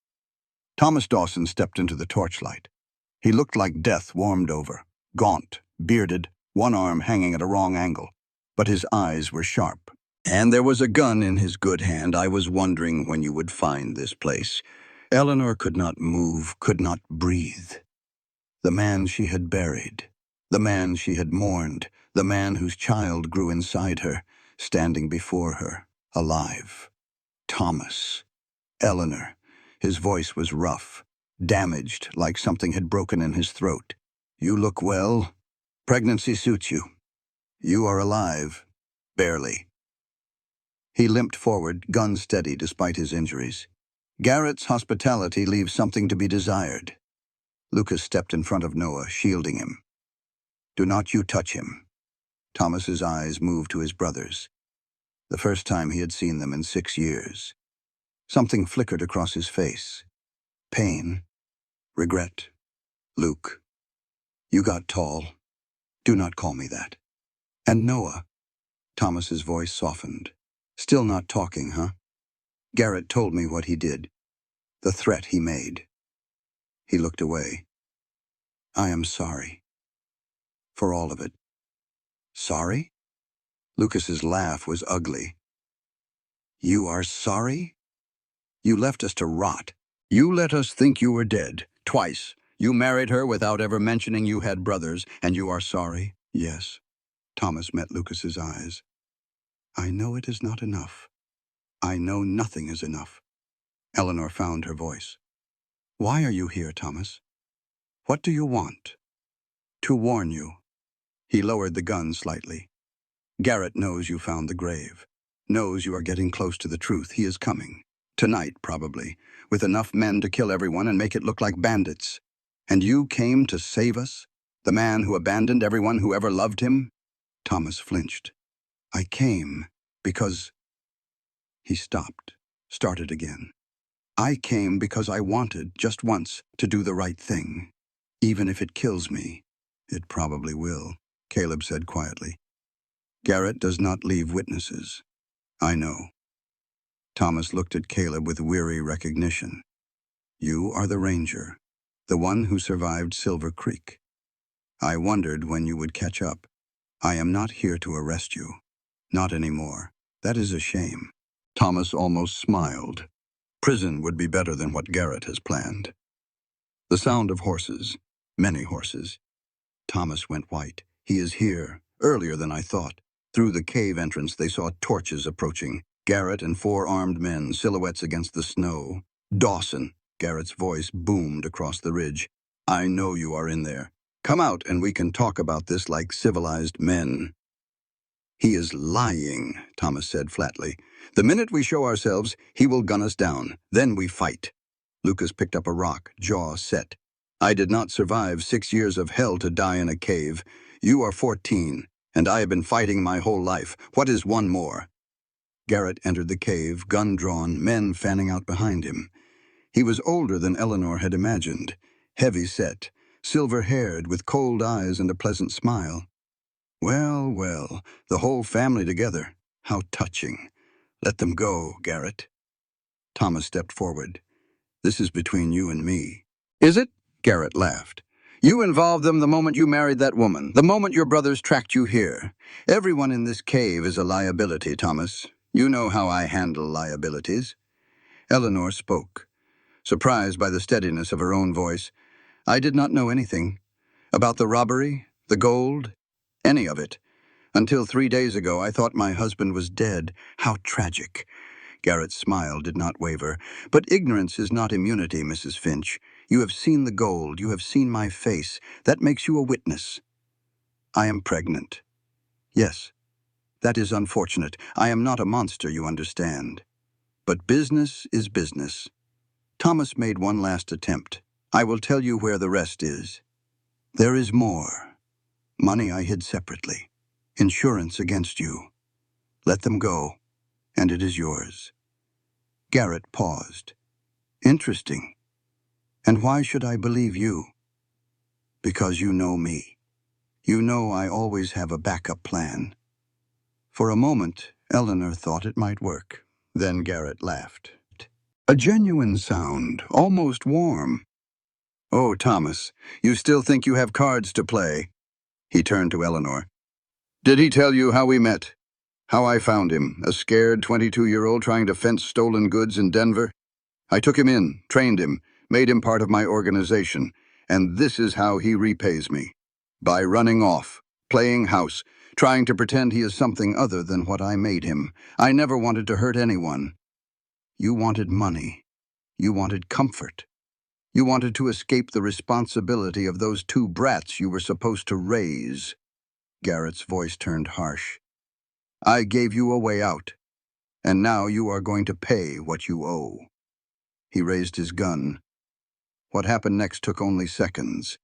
Thomas Dawson stepped into the torchlight. He looked like death warmed over, gaunt, bearded, one arm hanging at a wrong angle, but his eyes were sharp. And there was a gun in his good hand. I was wondering when you would find this place. Eleanor could not move, could not breathe. The man she had buried, the man she had mourned, the man whose child grew inside her, standing before her, alive. Thomas. Eleanor. His voice was rough, damaged, like something had broken in his throat. You look well. Pregnancy suits you. You are alive. Barely. He limped forward, gun steady despite his injuries. Garrett's hospitality leaves something to be desired. Lucas stepped in front of Noah, shielding him. Do not you touch him. Thomas's eyes moved to his brothers. The first time he had seen them in 6 years. Something flickered across his face. Pain. Regret. Luke. You got tall. Do not call me that. And Noah. Thomas's voice softened. Still not talking, huh? Garrett told me what he did. The threat he made. He looked away. I am sorry. For all of it. Sorry? Lucas's laugh was ugly. You are sorry? You left us to rot. You let us think you were dead, twice. You married her without ever mentioning you had brothers, and you are sorry? Yes. Thomas met Lucas's eyes. I know it is not enough. I know nothing is enough. Eleanor found her voice. Why are you here, Thomas? What do you want? To warn you. He lowered the gun slightly. Garrett knows you found the grave. Knows you are getting close to the truth. He is coming. Tonight, probably, with enough men to kill everyone and make it look like bandits. And you came to save us? The man who abandoned everyone who ever loved him? Thomas flinched. I came because... He stopped, started again. I came because I wanted, just once, to do the right thing. Even if it kills me. It probably will, Caleb said quietly. Garrett does not leave witnesses. I know. Thomas looked at Caleb with weary recognition. You are the ranger, the one who survived Silver Creek. I wondered when you would catch up. I am not here to arrest you. Not anymore. That is a shame. Thomas almost smiled. Prison would be better than what Garrett has planned. The sound of horses. Many horses. Thomas went white. He is here, earlier than I thought. Through the cave entrance they saw torches approaching. Garrett and 4 armed men, silhouettes against the snow. Dawson, Garrett's voice boomed across the ridge. I know you are in there. Come out and we can talk about this like civilized men. He is lying, Thomas said flatly. The minute we show ourselves, he will gun us down. Then we fight. Lucas picked up a rock, jaw set. I did not survive 6 years of hell to die in a cave. You are 14, and I have been fighting my whole life. What is one more? Garrett entered the cave, gun drawn, men fanning out behind him. He was older than Eleanor had imagined, heavy-set, silver-haired, with cold eyes and a pleasant smile. Well, well, the whole family together. How touching. Let them go, Garrett. Thomas stepped forward. This is between you and me. Is it? Garrett laughed. You involved them the moment you married that woman, the moment your brothers tracked you here. Everyone in this cave is a liability, Thomas. You know how I handle liabilities. Eleanor spoke, surprised by the steadiness of her own voice. I did not know anything. About the robbery, the gold, any of it. Until 3 days ago, I thought my husband was dead. How tragic. Garrett's smile did not waver. But ignorance is not immunity, Mrs. Finch. You have seen the gold. You have seen my face. That makes you a witness. I am pregnant. Yes. That is unfortunate. I am not a monster, you understand. But business is business. Thomas made one last attempt. I will tell you where the rest is. There is more. Money I hid separately. Insurance against you. Let them go, and it is yours. Garrett paused. Interesting. And why should I believe you? Because you know me. You know I always have a backup plan. For a moment, Eleanor thought it might work. Then Garrett laughed. A genuine sound, almost warm. Oh, Thomas, you still think you have cards to play? He turned to Eleanor. Did he tell you how we met? How I found him, a scared 22-year-old trying to fence stolen goods in Denver? I took him in, trained him, made him part of my organization, and this is how he repays me. By running off, playing house, trying to pretend he is something other than what I made him. I never wanted to hurt anyone. You wanted money. You wanted comfort. You wanted to escape the responsibility of those 2 brats you were supposed to raise. Garrett's voice turned harsh. I gave you a way out, and now you are going to pay what you owe. He raised his gun. What happened next took only seconds.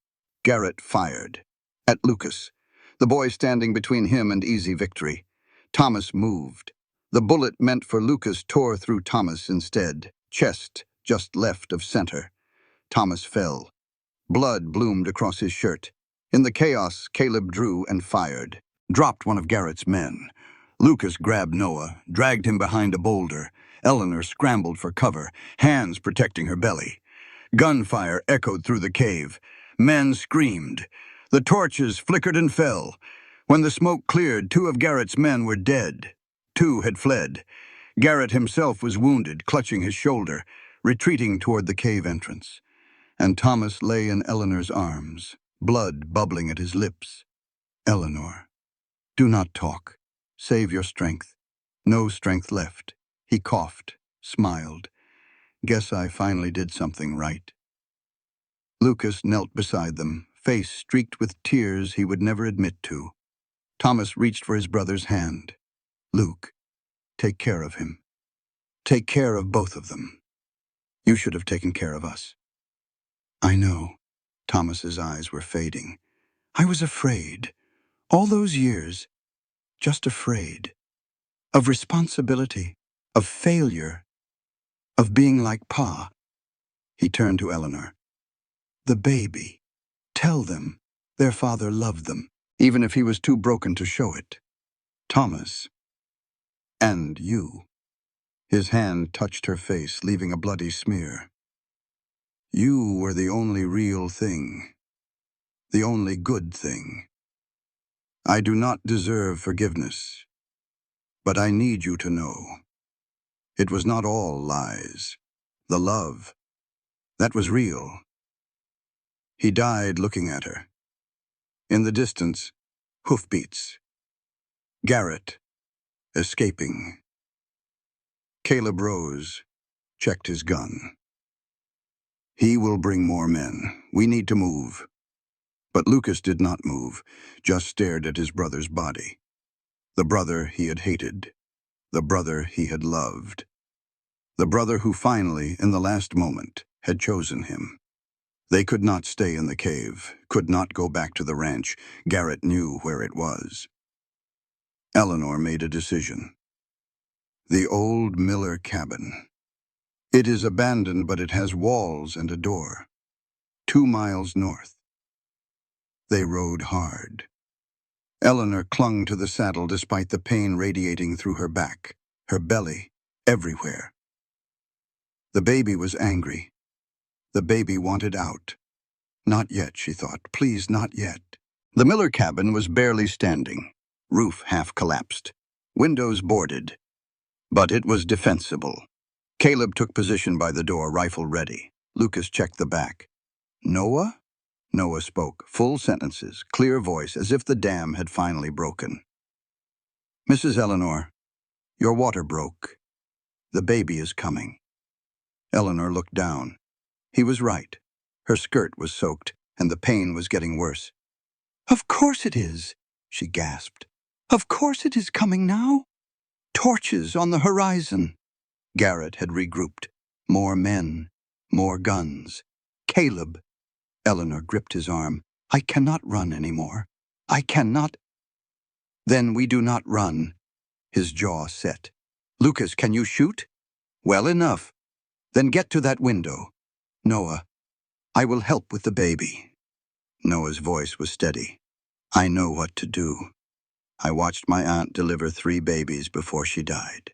Garrett fired. At Lucas, the boy standing between him and easy victory. Thomas moved. The bullet meant for Lucas tore through Thomas instead, chest just left of center. Thomas fell. Blood bloomed across his shirt. In the chaos, Caleb drew and fired. Dropped one of Garrett's men. Lucas grabbed Noah, dragged him behind a boulder. Eleanor scrambled for cover, hands protecting her belly. Gunfire echoed through the cave. Men screamed. The torches flickered and fell. When the smoke cleared, 2 of Garrett's men were dead. 2 had fled. Garrett himself was wounded, clutching his shoulder, retreating toward the cave entrance. And Thomas lay in Eleanor's arms, blood bubbling at his lips. Eleanor, do not talk. Save your strength. No strength left. He coughed, smiled. Guess I finally did something right. Lucas knelt beside them, face streaked with tears he would never admit to. Thomas reached for his brother's hand. "Luke, take care of him. Take care of both of them. You should have taken care of us." "I know." Thomas's eyes were fading. "I was afraid. All those years, just afraid. Of responsibility, of failure, of being like Pa." He turned to Eleanor. "The baby. Tell them their father loved them, even if he was too broken to show it. Thomas. And you." His hand touched her face, leaving a bloody smear. "You were the only real thing. The only good thing. I do not deserve forgiveness, but I need you to know. It was not all lies. The love, that was real." He died looking at her. In the distance, hoofbeats. Garrett, escaping. Caleb rose, checked his gun. "He will bring more men. We need to move." But Lucas did not move, just stared at his brother's body. The brother he had hated. The brother he had loved. The brother who finally, in the last moment, had chosen him. They could not stay in the cave, could not go back to the ranch. Garrett knew where it was. Eleanor made a decision. The old Miller cabin. It is abandoned, but it has walls and a door. 2 miles north. They rode hard. Eleanor clung to the saddle despite the pain radiating through her back, her belly, everywhere. The baby was angry. The baby wanted out. Not yet, she thought. Please, not yet. The Miller cabin was barely standing. Roof half collapsed. Windows boarded. But it was defensible. Caleb took position by the door, rifle ready. Lucas checked the back. "Noah?" Noah spoke, full sentences, clear voice, as if the dam had finally broken. "Mrs. Eleanor, your water broke. The baby is coming." Eleanor looked down. He was right. Her skirt was soaked, and the pain was getting worse. "Of course it is," she gasped. "Of course it is coming now. Torches on the horizon." Garrett had regrouped. More men, more guns. "Caleb." Eleanor gripped his arm. "I cannot run anymore. I cannot." "Then we do not run." His jaw set. "Lucas, can you shoot?" "Well enough. Then get to that window. Noah, I will help with the baby." Noah's voice was steady. "I know what to do. I watched my aunt deliver 3 babies before she died."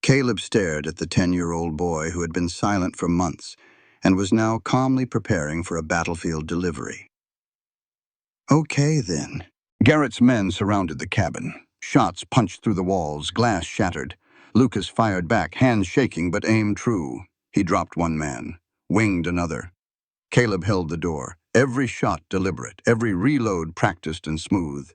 Caleb stared at the 10-year-old boy who had been silent for months and was now calmly preparing for a battlefield delivery. "Okay, then." Garrett's men surrounded the cabin. Shots punched through the walls, glass shattered. Lucas fired back, hands shaking but aimed true. He dropped one man, winged another. Caleb held the door, every shot deliberate, every reload practiced and smooth.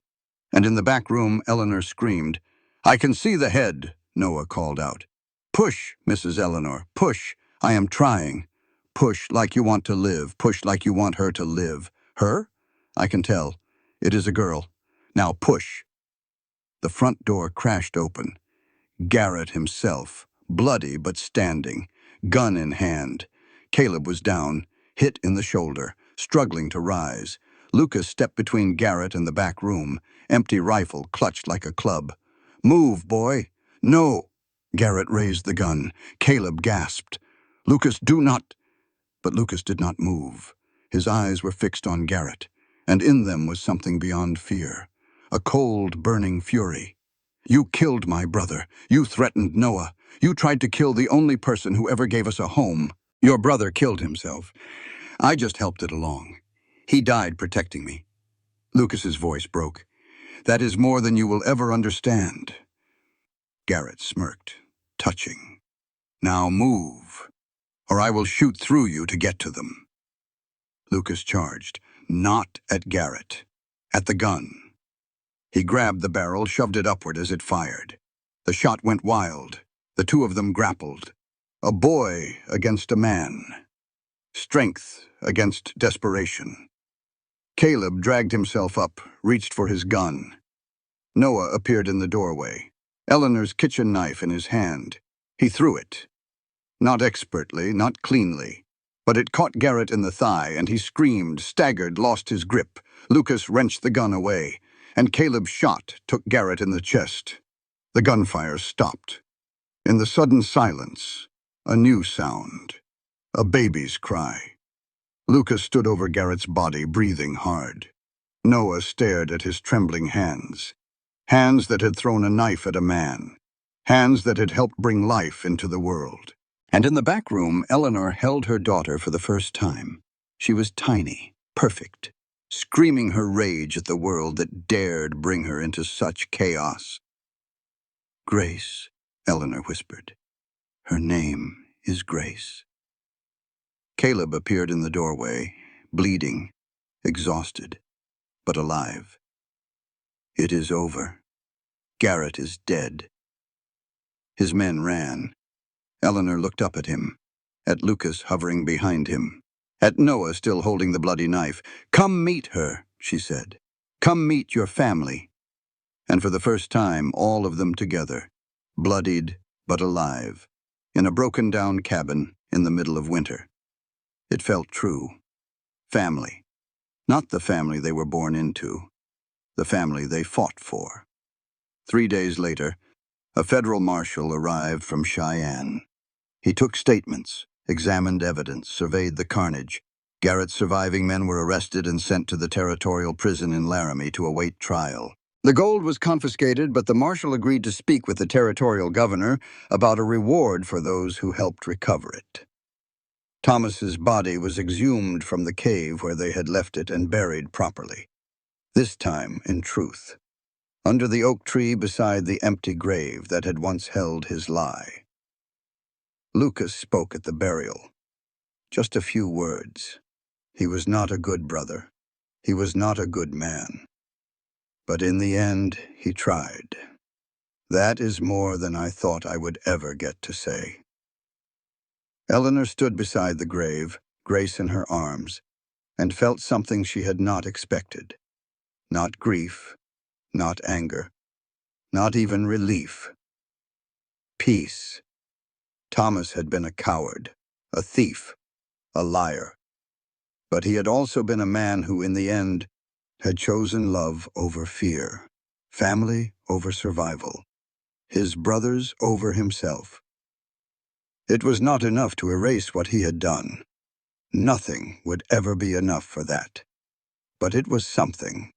And in the back room, Eleanor screamed. "I can see the head," Noah called out. "Push, Mrs. Eleanor, push. I am trying. Push like you want to live. Push like you want her to live." "Her? I can tell. It is a girl. Now push." The front door crashed open. Garrett himself, bloody but standing, gun in hand. Caleb was down, hit in the shoulder, struggling to rise. Lucas stepped between Garrett and the back room, empty rifle clutched like a club. "Move, boy." "No." Garrett raised the gun. Caleb gasped. "Lucas, do not." But Lucas did not move. His eyes were fixed on Garrett, and in them was something beyond fear. A cold, burning fury. "You killed my brother. You threatened Noah. You tried to kill the only person who ever gave us a home. Your brother killed himself. I just helped it along. He died protecting me." Lucas's voice broke. "That is more than you will ever understand." Garrett smirked, touching. "Now move, or I will shoot through you to get to them." Lucas charged, not at Garrett, at the gun. He grabbed the barrel, shoved it upward as it fired. The shot went wild. The two of them grappled. A boy against a man. Strength against desperation. Caleb dragged himself up, reached for his gun. Noah appeared in the doorway, Eleanor's kitchen knife in his hand. He threw it. Not expertly, not cleanly. But it caught Garrett in the thigh, and he screamed, staggered, lost his grip. Lucas wrenched the gun away, and Caleb's shot took Garrett in the chest. The gunfire stopped. In the sudden silence, a new sound. A baby's cry. Lucas stood over Garrett's body, breathing hard. Noah stared at his trembling hands. Hands that had thrown a knife at a man. Hands that had helped bring life into the world. And in the back room, Eleanor held her daughter for the first time. She was tiny, perfect, screaming her rage at the world that dared bring her into such chaos. "Grace," Eleanor whispered. "Her name is Grace." Caleb appeared in the doorway, bleeding, exhausted, but alive. "It is over. Garrett is dead." His men ran. Eleanor looked up at him, at Lucas hovering behind him, at Noah still holding the bloody knife. "Come meet her," she said. "Come meet your family." And for the first time, all of them together, bloodied but alive, in a broken-down cabin in the middle of winter. It felt true. Family. Not the family they were born into, the family they fought for. 3 days later, a federal marshal arrived from Cheyenne. He took statements, examined evidence, surveyed the carnage. Garrett's surviving men were arrested and sent to the territorial prison in Laramie to await trial. The gold was confiscated, but the marshal agreed to speak with the territorial governor about a reward for those who helped recover it. Thomas's body was exhumed from the cave where they had left it and buried properly. This time in truth, under the oak tree beside the empty grave that had once held his lie. Lucas spoke at the burial. Just a few words. He was not a good brother. He was not a good man. But in the end, he tried. That is more than I thought I would ever get to say. Eleanor stood beside the grave, Grace in her arms, and felt something she had not expected. Not grief, not anger, not even relief. Peace. Thomas had been a coward, a thief, a liar. But he had also been a man who, in the end, had chosen love over fear, family over survival, his brothers over himself. It was not enough to erase what he had done. Nothing would ever be enough for that. But it was something.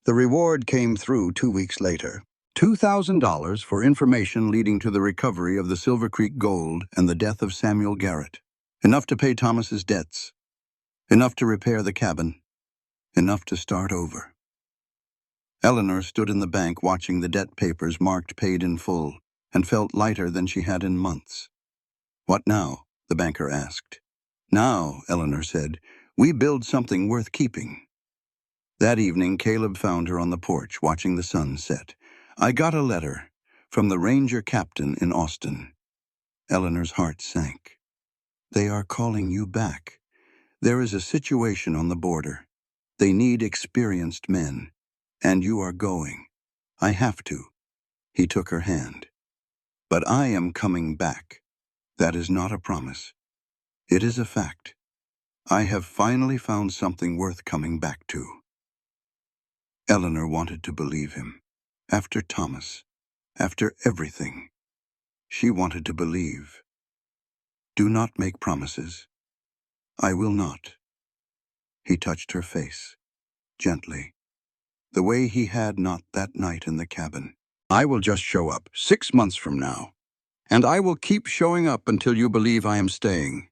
The reward came through 2 weeks later. $2,000 for information leading to the recovery of the Silver Creek gold and the death of Samuel Garrett. Enough to pay Thomas's debts. Enough to repair the cabin. Enough to start over. Eleanor stood in the bank watching the debt papers marked paid in full and felt lighter than she had in months. "What now?" the banker asked. "Now," Eleanor said, "we build something worth keeping." That evening, Caleb found her on the porch watching the sun set. "I got a letter from the ranger captain in Austin." Eleanor's heart sank. "They are calling you back. There is a situation on the border. They need experienced men. And you are going. I have to." He took her hand. "But I am coming back. That is not a promise. It is a fact. I have finally found something worth coming back to." Eleanor wanted to believe him. After Thomas, after everything, she wanted to believe. "Do not make promises." "I will not." He touched her face, gently, the way he had not that night in the cabin. "I will just show up 6 months from now, and I will keep showing up until you believe I am staying."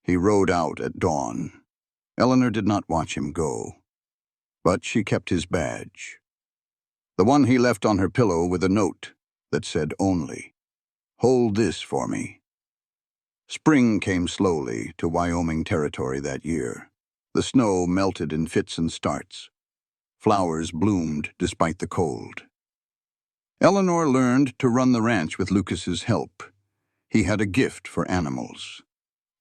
He rode out at dawn. Eleanor did not watch him go, but she kept his badge. The one he left on her pillow with a note that said only, "Hold this for me." Spring came slowly to Wyoming territory that year. The snow melted in fits and starts. Flowers bloomed despite the cold. Eleanor learned to run the ranch with Lucas's help. He had a gift for animals,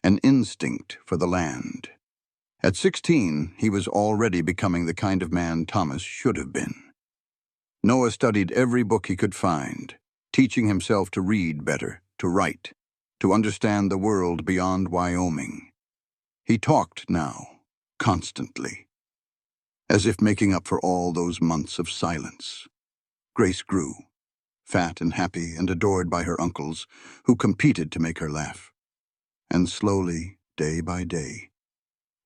an instinct for the land. At 16, he was already becoming the kind of man Thomas should have been. Noah studied every book he could find, teaching himself to read better, to write, to understand the world beyond Wyoming. He talked now, constantly, as if making up for all those months of silence. Grace grew, fat and happy and adored by her uncles, who competed to make her laugh. And slowly, day by day,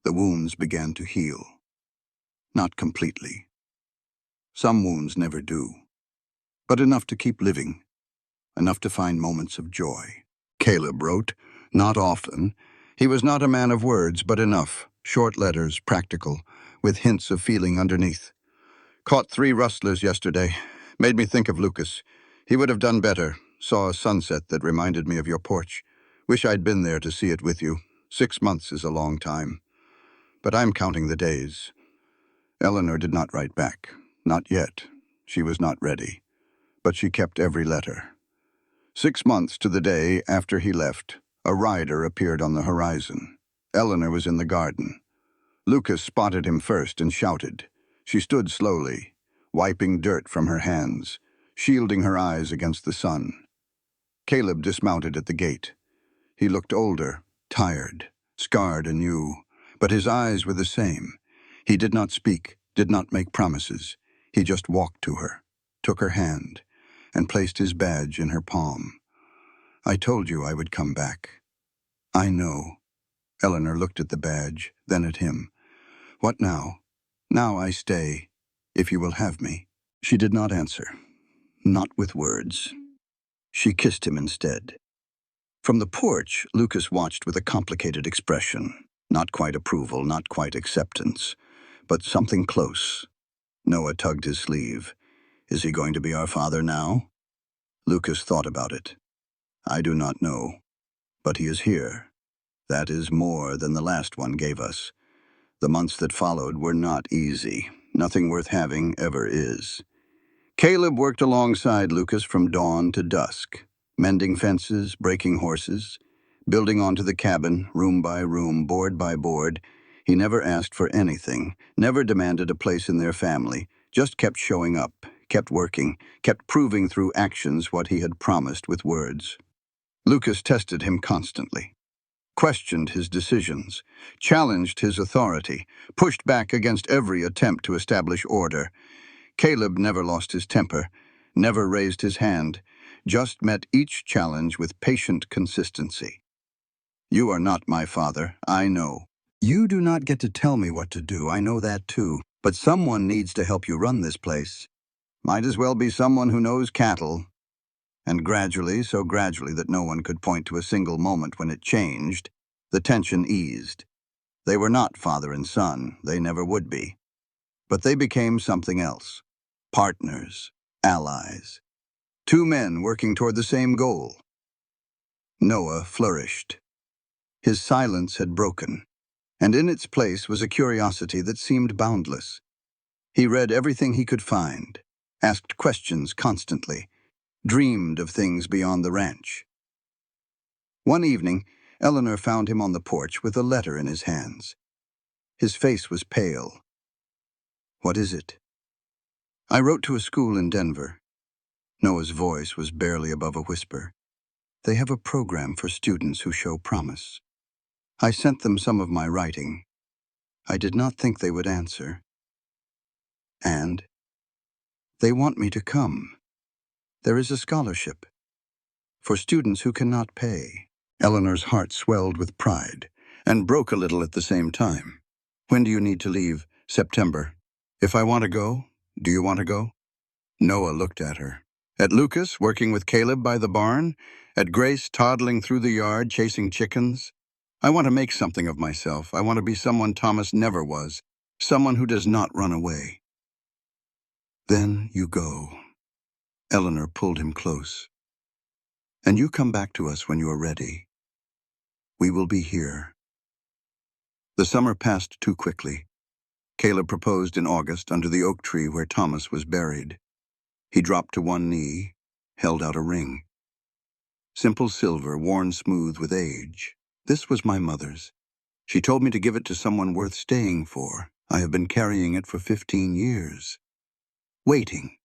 the wounds began to heal. Not completely. Some wounds never do, but enough to keep living, enough to find moments of joy. Caleb wrote, not often. He was not a man of words, but enough. Short letters, practical, with hints of feeling underneath. Caught 3 rustlers yesterday. Made me think of Lucas. He would have done better. Saw a sunset that reminded me of your porch. Wish I'd been there to see it with you. 6 months is a long time. But I'm counting the days. Eleanor did not write back. Not yet. She was not ready. But she kept every letter. 6 months to the day after he left, a rider appeared on the horizon. Eleanor was in the garden. Lucas spotted him first and shouted. She stood slowly, wiping dirt from her hands, shielding her eyes against the sun. Caleb dismounted at the gate. He looked older, tired, scarred anew, but his eyes were the same. He did not speak, did not make promises. He just walked to her, took her hand, and placed his badge in her palm. I told you I would come back. I know. Eleanor looked at the badge, then at him. What now? Now I stay, if you will have me. She did not answer, not with words. She kissed him instead. From the porch, Lucas watched with a complicated expression. Not quite approval, not quite acceptance, but something close. Noah tugged his sleeve. Is he going to be our father now? Lucas thought about it. I do not know, but he is here. That is more than the last one gave us. The months that followed were not easy. Nothing worth having ever is. Caleb worked alongside Lucas from dawn to dusk, mending fences, breaking horses, building onto the cabin, room by room, board by board. He never asked for anything, never demanded a place in their family, just kept showing up, kept working, kept proving through actions what he had promised with words. Lucas tested him constantly, questioned his decisions, challenged his authority, pushed back against every attempt to establish order. Caleb never lost his temper, never raised his hand, just met each challenge with patient consistency. You are not my father, I know. You do not get to tell me what to do, I know that too. But someone needs to help you run this place. Might as well be someone who knows cattle. And gradually, so gradually that no one could point to a single moment when it changed, the tension eased. They were not father and son, they never would be. But they became something else. Partners, allies. 2 men working toward the same goal. Noah flourished. His silence had broken, and in its place was a curiosity that seemed boundless. He read everything he could find, asked questions constantly, dreamed of things beyond the ranch. One evening, Eleanor found him on the porch with a letter in his hands. His face was pale. What is it? I wrote to a school in Denver. Noah's voice was barely above a whisper. They have a program for students who show promise. I sent them some of my writing. I did not think they would answer. And they want me to come. There is a scholarship for students who cannot pay. Eleanor's heart swelled with pride and broke a little at the same time. When do you need to leave? September. If I want to go, do you want to go? Noah looked at her. At Lucas, working with Caleb by the barn? At Grace, toddling through the yard, chasing chickens? I want to make something of myself. I want to be someone Thomas never was. Someone who does not run away. Then you go. Eleanor pulled him close. And you come back to us when you are ready. We will be here. The summer passed too quickly. Caleb proposed in August under the oak tree where Thomas was buried. He dropped to one knee, held out a ring. Simple silver, worn smooth with age. This was my mother's. She told me to give it to someone worth staying for. I have been carrying it for 15 years. Waiting.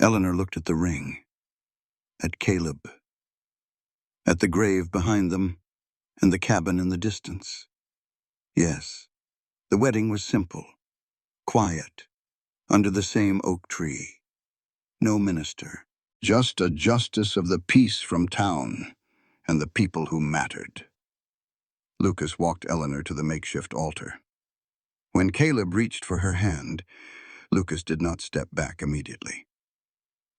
Eleanor looked at the ring, at Caleb, at the grave behind them, and the cabin in the distance. Yes, the wedding was simple, quiet, under the same oak tree. No minister, just a justice of the peace from town and the people who mattered. Lucas walked Eleanor to the makeshift altar. When Caleb reached for her hand, Lucas did not step back immediately.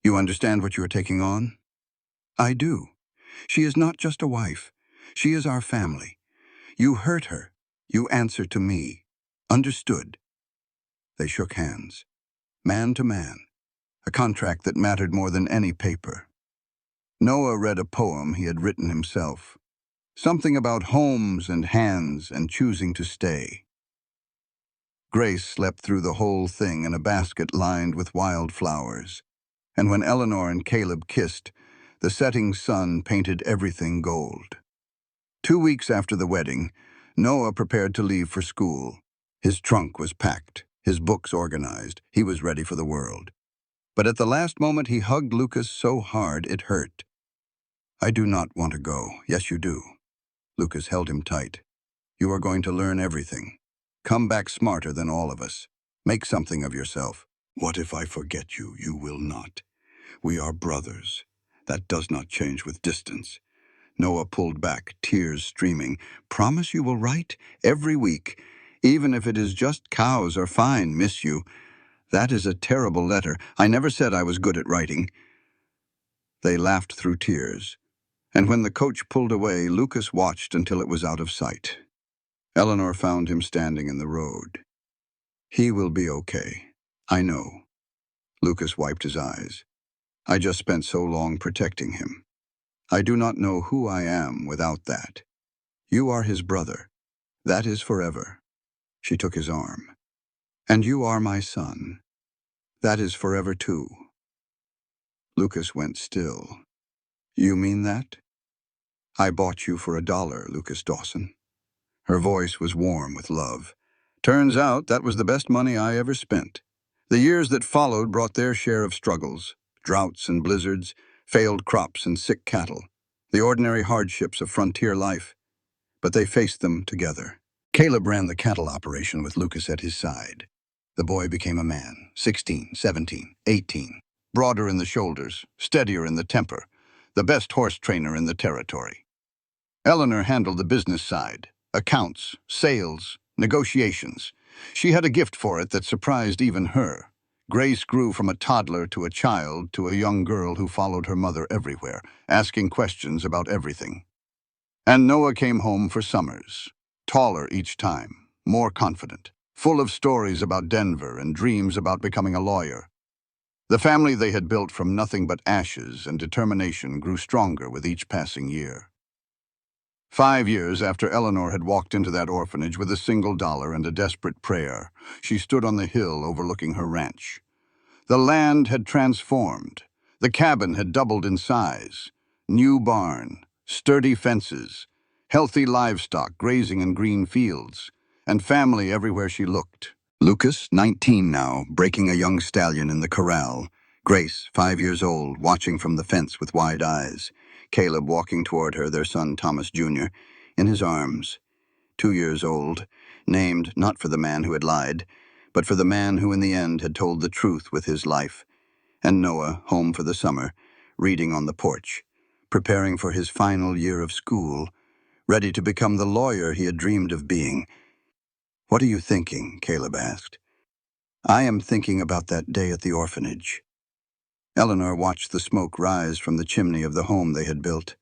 You understand what you are taking on? I do. She is not just a wife. She is our family. You hurt her. You answer to me. Understood? They shook hands, man to man, a contract that mattered more than any paper. Noah read a poem he had written himself, something about homes and hands and choosing to stay. Grace slept through the whole thing in a basket lined with wildflowers, and when Eleanor and Caleb kissed, the setting sun painted everything gold. 2 weeks after the wedding, Noah prepared to leave for school. His trunk was packed, his books organized. He was ready for the world. But at the last moment he hugged Lucas so hard it hurt. I do not want to go. Yes, you do. Lucas held him tight. You are going to learn everything. Come back smarter than all of us. Make something of yourself. What if I forget you? You will not. We are brothers. That does not change with distance. Noah pulled back, tears streaming. Promise you will write every week, even if it is just cows are fine, miss you. That is a terrible letter. I never said I was good at writing. They laughed through tears, and when the coach pulled away, Lucas watched until it was out of sight. Eleanor found him standing in the road. He will be okay. I know. Lucas wiped his eyes. I just spent so long protecting him. I do not know who I am without that. You are his brother. That is forever. She took his arm. And you are my son. That is forever too. Lucas went still. You mean that? I bought you for $1, Lucas Dawson. Her voice was warm with love. Turns out that was the best money I ever spent. The years that followed brought their share of struggles, droughts and blizzards, failed crops and sick cattle, the ordinary hardships of frontier life. But they faced them together. Caleb ran the cattle operation with Lucas at his side. The boy became a man, 16, 17, 18, broader in the shoulders, steadier in the temper, the best horse trainer in the territory. Eleanor handled the business side, accounts, sales, negotiations. She had a gift for it that surprised even her. Grace grew from a toddler to a child to a young girl who followed her mother everywhere, asking questions about everything. And Noah came home for summers, taller each time, more confident, full of stories about Denver and dreams about becoming a lawyer. The family they had built from nothing but ashes and determination grew stronger with each passing year. 5 years after Eleanor had walked into that orphanage with $1 and a desperate prayer, she stood on the hill overlooking her ranch. The land had transformed. The cabin had doubled in size. New barn, sturdy fences, healthy livestock grazing in green fields, and family everywhere she looked. Lucas, 19 now, breaking a young stallion in the corral. Grace, 5 years old, watching from the fence with wide eyes. Caleb walking toward her, their son Thomas Jr., in his arms. 2 years old, named not for the man who had lied, but for the man who in the end had told the truth with his life. And Noah, home for the summer, reading on the porch, preparing for his final year of school, ready to become the lawyer he had dreamed of being. What are you thinking? Caleb asked. I am thinking about that day at the orphanage. Eleanor watched the smoke rise from the chimney of the home they had built.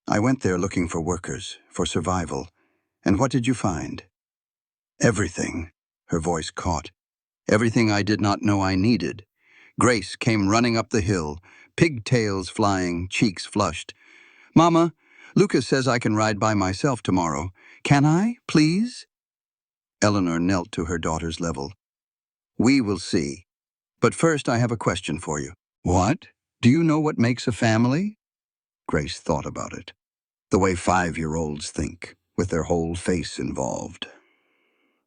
I went there looking for workers, for survival. And what did you find? Everything, her voice caught. Everything I did not know I needed. Grace came running up the hill, pigtails flying, cheeks flushed. Mama, Lucas says I can ride by myself tomorrow. Can I, please? Eleanor knelt to her daughter's level. We will see. But first I have a question for you. What? Do you know what makes a family? Grace thought about it. The way 5-year-olds think. with their whole face involved.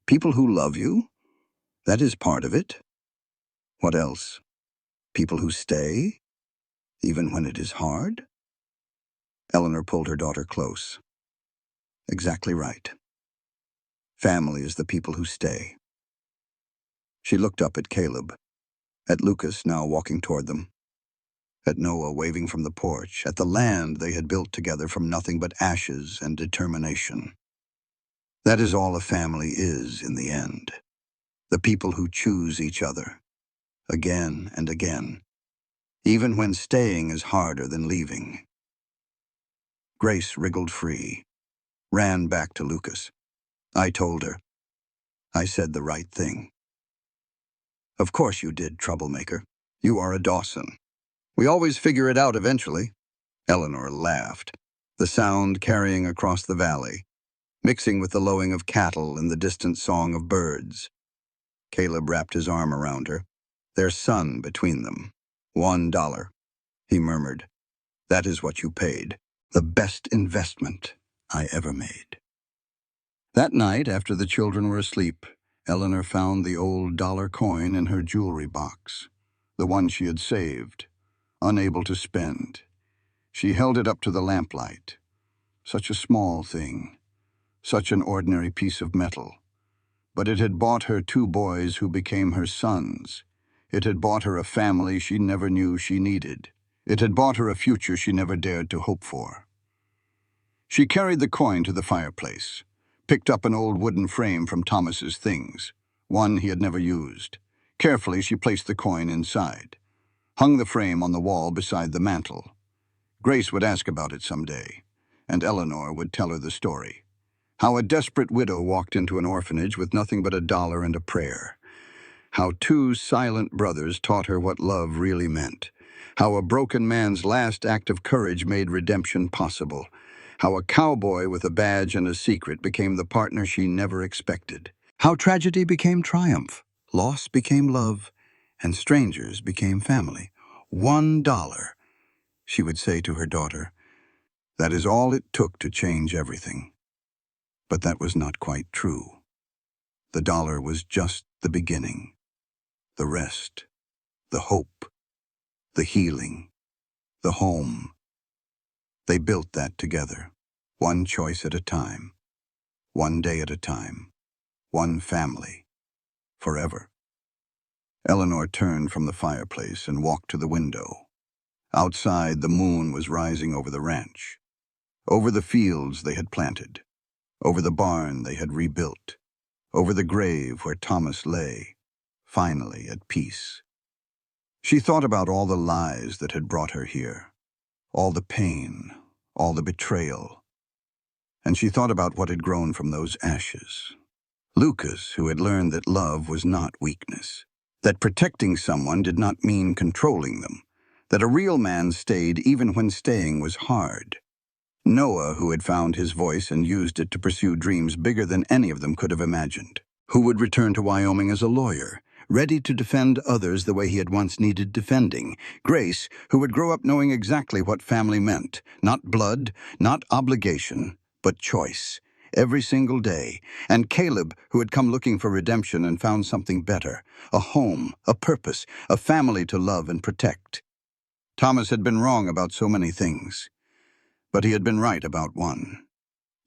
People who love you, that is part of it. What else? People who stay, even when it is hard? Eleanor pulled her daughter close. Exactly right. Family is the people who stay. She looked up at Caleb, at Lucas now walking toward them, at Noah waving from the porch, at the land they had built together from nothing but ashes and determination. That is all a family is in the end. The people who choose each other, again and again, even when staying is harder than leaving. Grace wriggled free, ran back to Lucas. I told her. I said the right thing. Of course you did, troublemaker. You are a Dawson. We always figure it out eventually. Eleanor laughed, the sound carrying across the valley, mixing with the lowing of cattle and the distant song of birds. Caleb wrapped his arm around her, their son between them. $1, he murmured. That is what you paid. The best investment I ever made. That night, after the children were asleep, Eleanor found the old dollar coin in her jewelry box, the one she had saved, unable to spend. She held it up to the lamplight. Such a small thing, such an ordinary piece of metal. But it had bought her 2 boys who became her sons. It had bought her a family she never knew she needed. It had bought her a future she never dared to hope for. She carried the coin to the fireplace, picked up an old wooden frame from Thomas's things, one he had never used. Carefully, she placed the coin inside, hung the frame on the wall beside the mantel. Grace would ask about it someday, and Eleanor would tell her the story. How a desperate widow walked into an orphanage with nothing but $1 and a prayer. How 2 silent brothers taught her what love really meant. How a broken man's last act of courage made redemption possible. How a cowboy with a badge and a secret became the partner she never expected. How tragedy became triumph, loss became love, and strangers became family. $1, she would say to her daughter. That is all it took to change everything. But that was not quite true. The dollar was just the beginning. The rest, the hope, the healing, the home. They built that together, one choice at a time, one day at a time, one family, forever. Eleanor turned from the fireplace and walked to the window. Outside, the moon was rising over the ranch, over the fields they had planted, over the barn they had rebuilt, over the grave where Thomas lay, finally at peace. She thought about all the lies that had brought her here, all the pain, all the betrayal, and she thought about what had grown from those ashes. Lucas, who had learned that love was not weakness, that protecting someone did not mean controlling them, that a real man stayed even when staying was hard. Noah, who had found his voice and used it to pursue dreams bigger than any of them could have imagined, who would return to Wyoming as a lawyer, ready to defend others the way he had once needed defending. Grace, who would grow up knowing exactly what family meant, not blood, not obligation, but choice, every single day. And Caleb, who had come looking for redemption and found something better, a home, a purpose, a family to love and protect. Thomas had been wrong about so many things, but he had been right about one.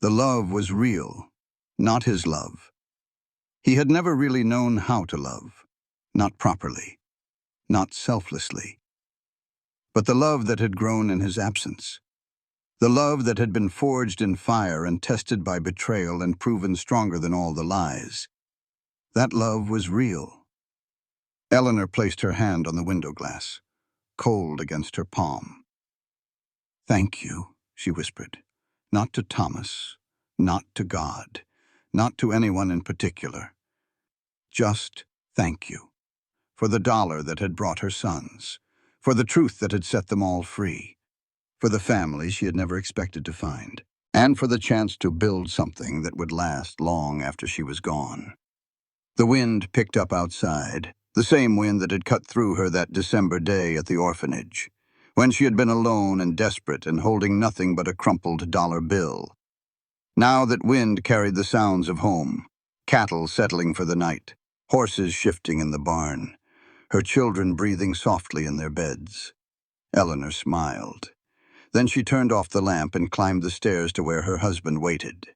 The love was real, not his love. He had never really known how to love, not properly, not selflessly. But the love that had grown in his absence, the love that had been forged in fire and tested by betrayal and proven stronger than all the lies, that love was real. Eleanor placed her hand on the window glass, cold against her palm. Thank you, she whispered, not to Thomas, not to God, not to anyone in particular. Just thank you. For the dollar that had brought her sons, for the truth that had set them all free, for the family she had never expected to find, and for the chance to build something that would last long after she was gone. The wind picked up outside, the same wind that had cut through her that December day at the orphanage, when she had been alone and desperate and holding nothing but a crumpled dollar bill. Now that wind carried the sounds of home, cattle settling for the night, horses shifting in the barn, her children breathing softly in their beds. Eleanor smiled. Then she turned off the lamp and climbed the stairs to where her husband waited.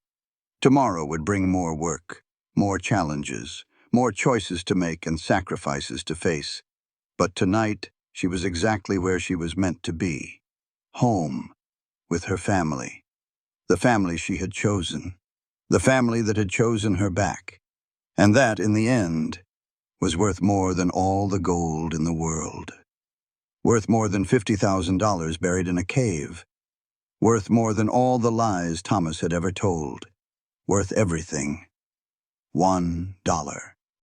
Tomorrow would bring more work, more challenges, more choices to make and sacrifices to face. But tonight, she was exactly where she was meant to be. Home, with her family. The family she had chosen. The family that had chosen her back. And that, in the end, was worth more than all the gold in the world. Worth more than $50,000 buried in a cave. Worth more than all the lies Thomas had ever told. Worth everything. $1.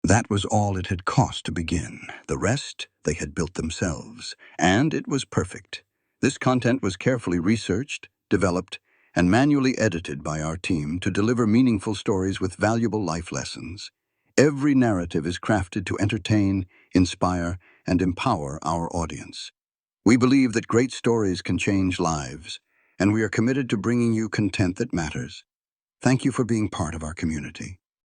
That was all it had cost to begin. The rest they had built themselves. And it was perfect. This content was carefully researched, developed, and manually edited by our team to deliver meaningful stories with valuable life lessons. Every narrative is crafted to entertain, inspire, and empower our audience. We believe that great stories can change lives, and we are committed to bringing you content that matters. Thank you for being part of our community.